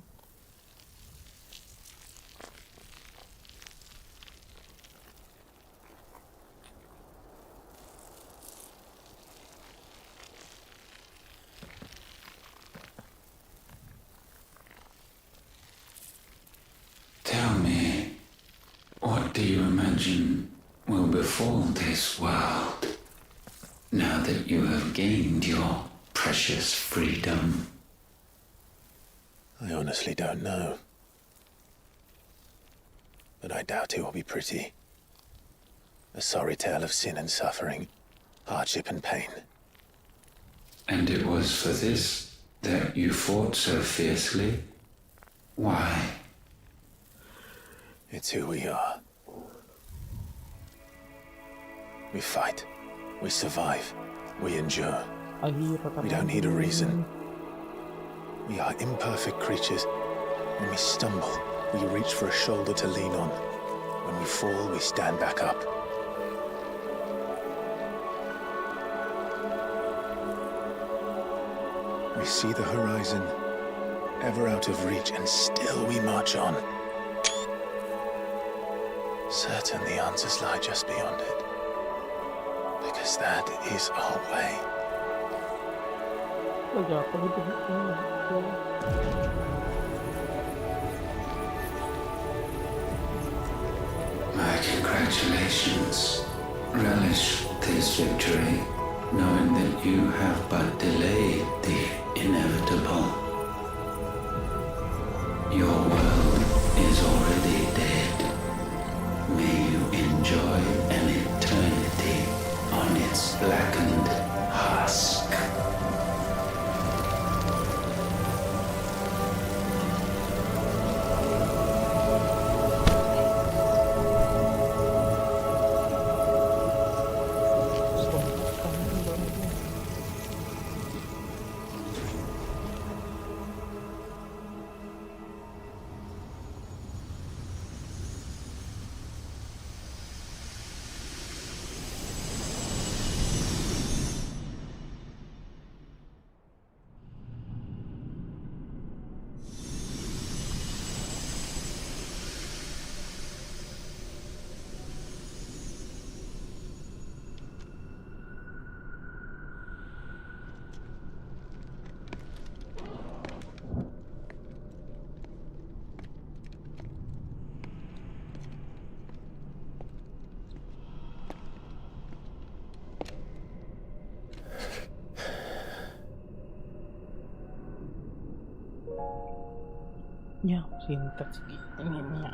Tell me, what do you imagine will befall this world now that you have gained your precious freedom? I honestly don't know. But I doubt it will be pretty. A sorry tale of sin and suffering, hardship and pain. And it was for this that you fought so fiercely? Why? It's who we are. We fight. We survive. We endure. We don't need a reason. We are imperfect creatures. When we stumble, we reach for a shoulder to lean on. When we fall, we stand back up. We see the horizon, ever out of reach, and still we march on. Certain the answers lie just beyond it. Because that is our way. My congratulations. Relish this victory, knowing that you have but delayed the inevitable. Your world is already dead. May you enjoy an eternity on its blackened husk. Ya, sintaks gitu ya.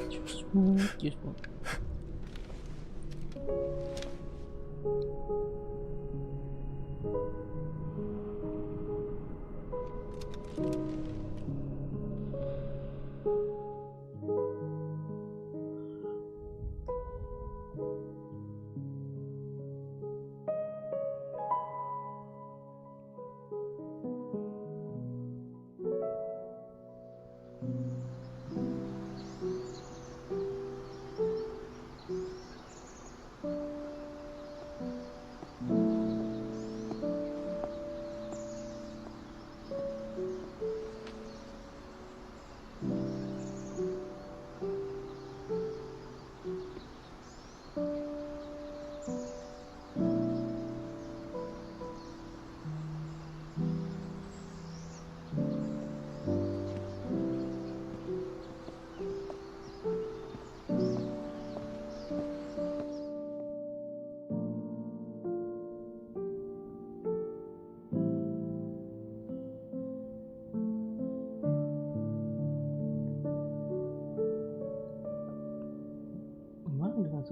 Just move.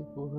Sepuluh.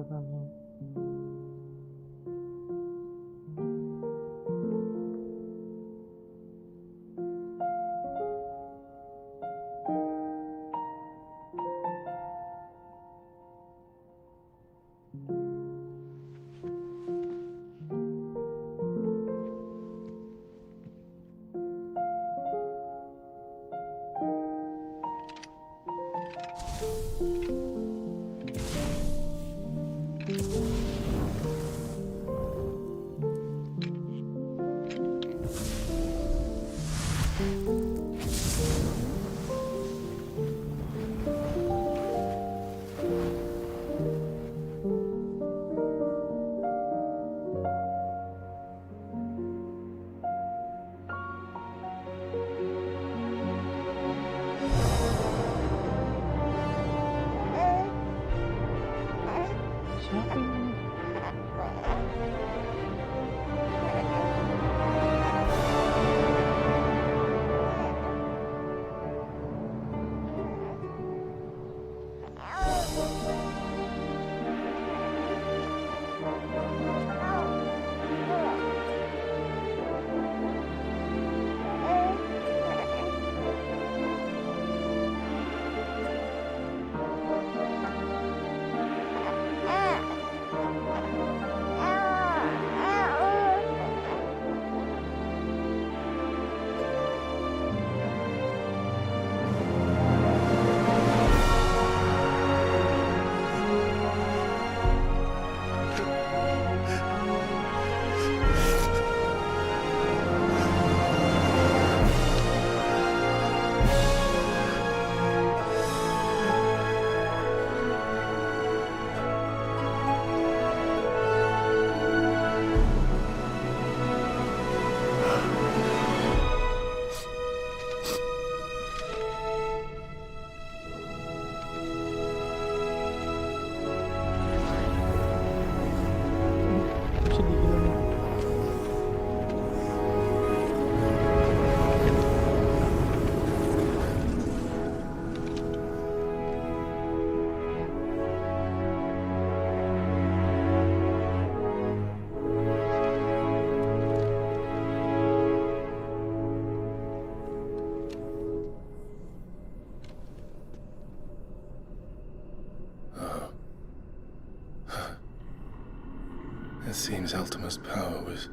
It seems Ultima's power was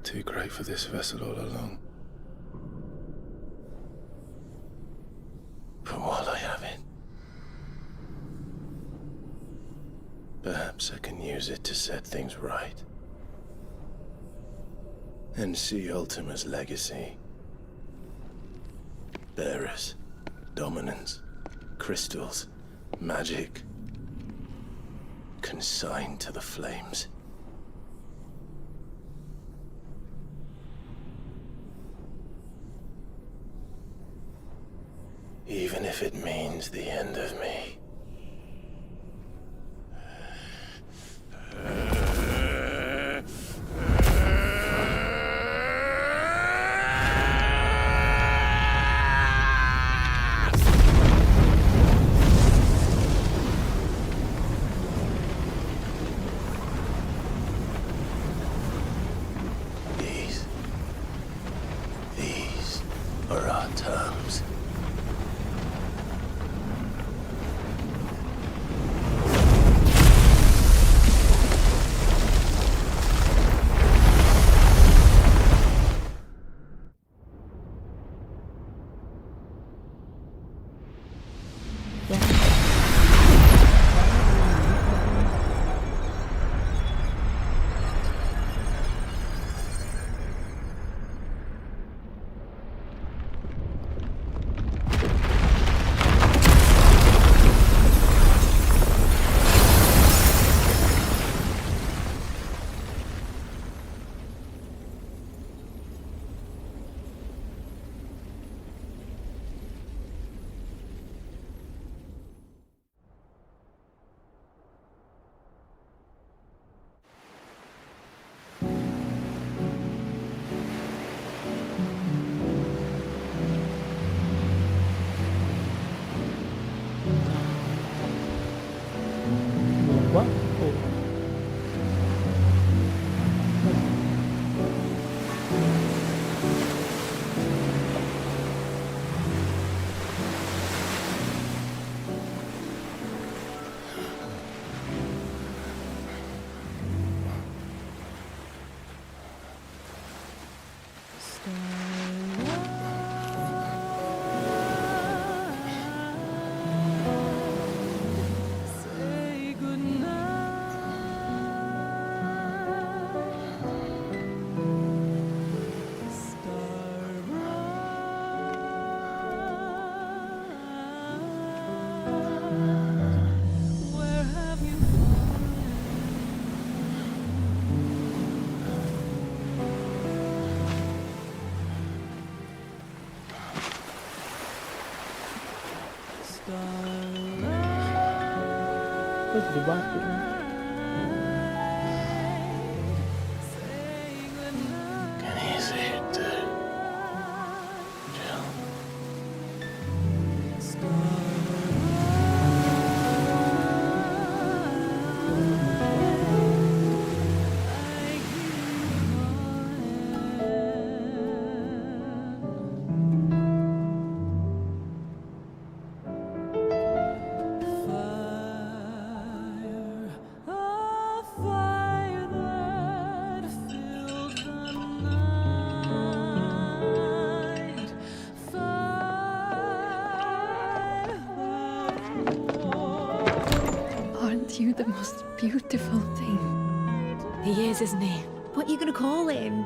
too great for this vessel all along. But while I have it, perhaps I can use it to set things right. And see Ultima's legacy. Bearers, dominance, crystals, magic, consigned to the flames. Even if it means the end of me. prefer our terms. What? Oh. Terus dibatu. Can you see it, dude? Jill. Aren't you the most beautiful thing? He is, isn't he? What are you gonna call him?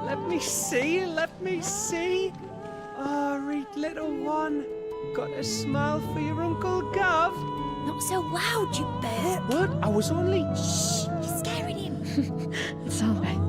Let me see, let me see. Oh, read little one. Got a smile for your Uncle Gav. Not so loud, you bird. What? I was only... Shh, you're scaring him. It's all right.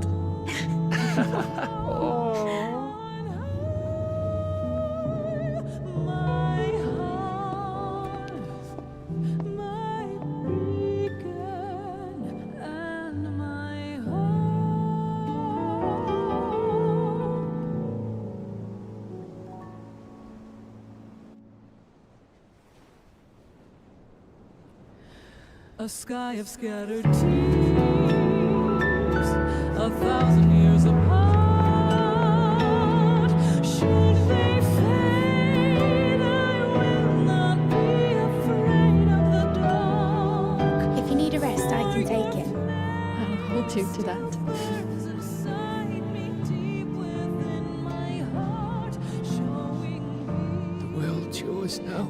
A sky of scattered tears, 1,000 years apart. Should they fade, I will not be afraid of the dark. If you need a rest, I can take it. I'll hold you to that. The world's yours now.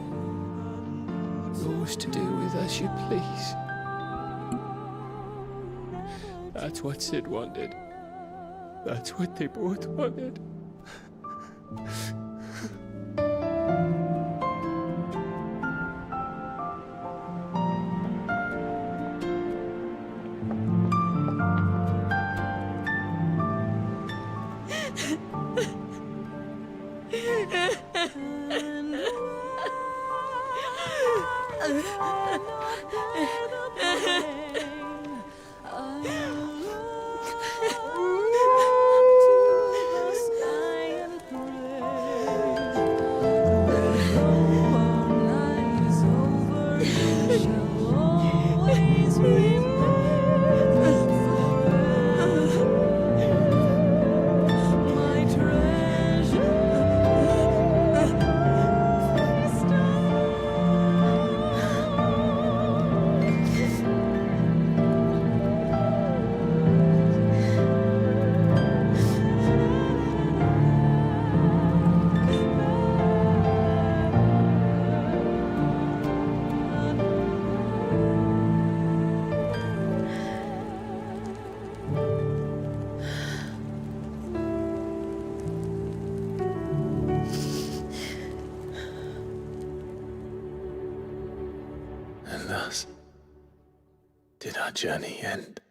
Yours to do with as you please. That's what Sid wanted. That's what they both wanted. did our journey end?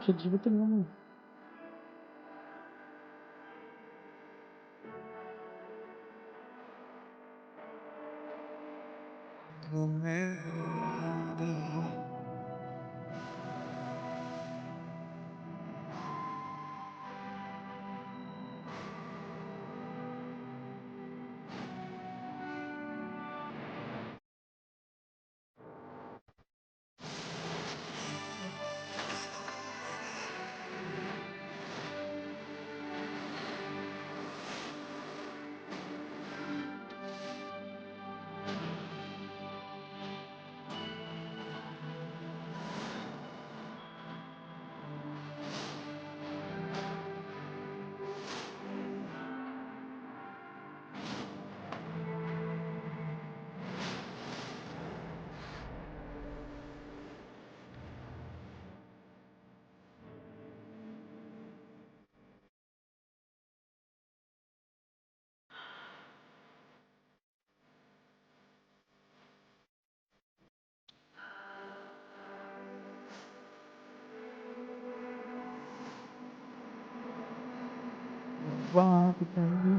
Sedih betul kamu. Wah, kita ini.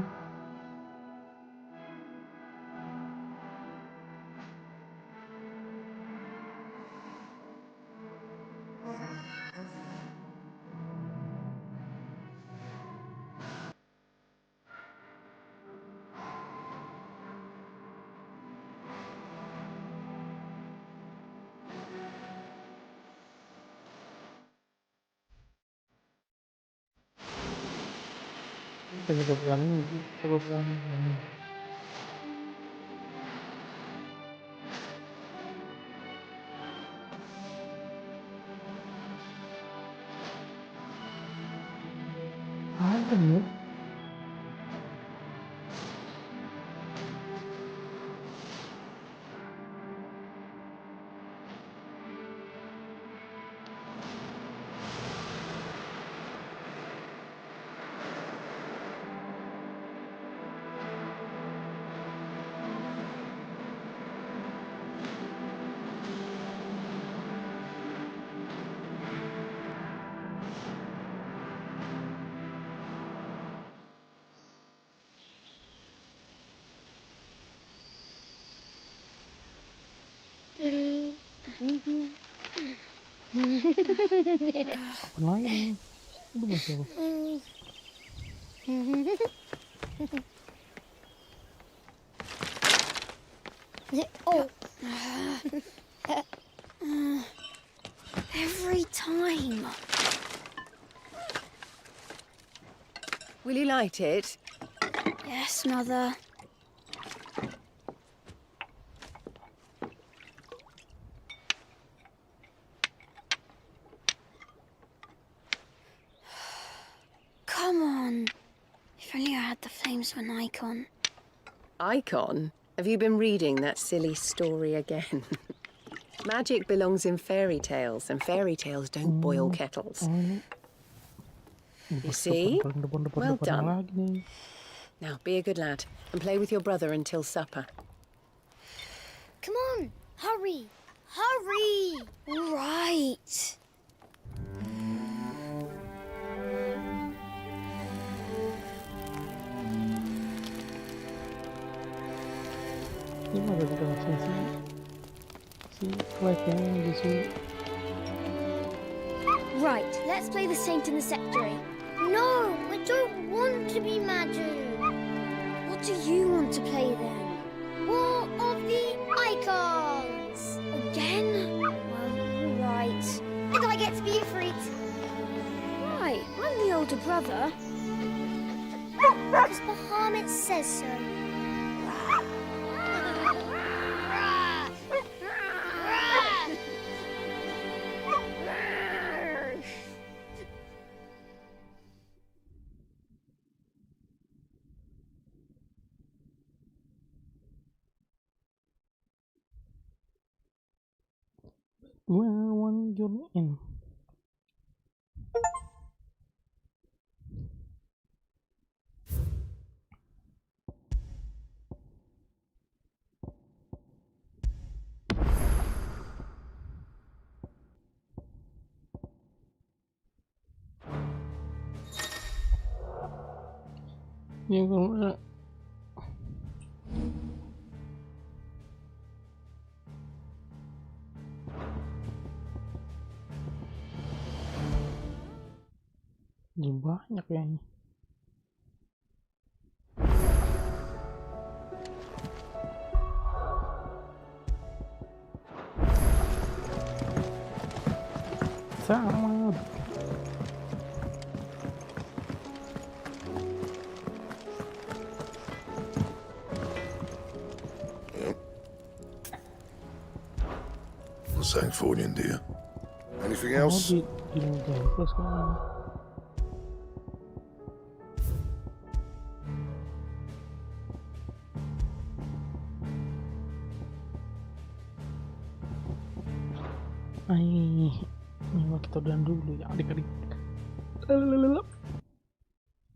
Kita berani, kita berani. Ada nih. Apa lagi? Itu masih apa? Oh. Every time. Will you light it? Yes, Mother. Come on. If only I had the flames of an icon. Icon? Have you been reading that silly story again? Magic belongs in fairy tales, and fairy tales don't boil kettles. You see? Well done. Now, be a good lad, and play with your brother until supper. Come on, hurry! Hurry! All right. Gimana kita langsung si Clive yang justru. Right, let's play the saint in the secretary. No, I don't want to be Madu. What do you want to play then? War of the Icons! Again? Well, all right. And I get to be Ifrit. Right, I'm the older brother. Because Bahamut says so. Where one journey in. Ya kalau banyak ya ini. Tamat. Sanctfordian, dear. Anything else? Ini kita udahan dulu ya adik-adik.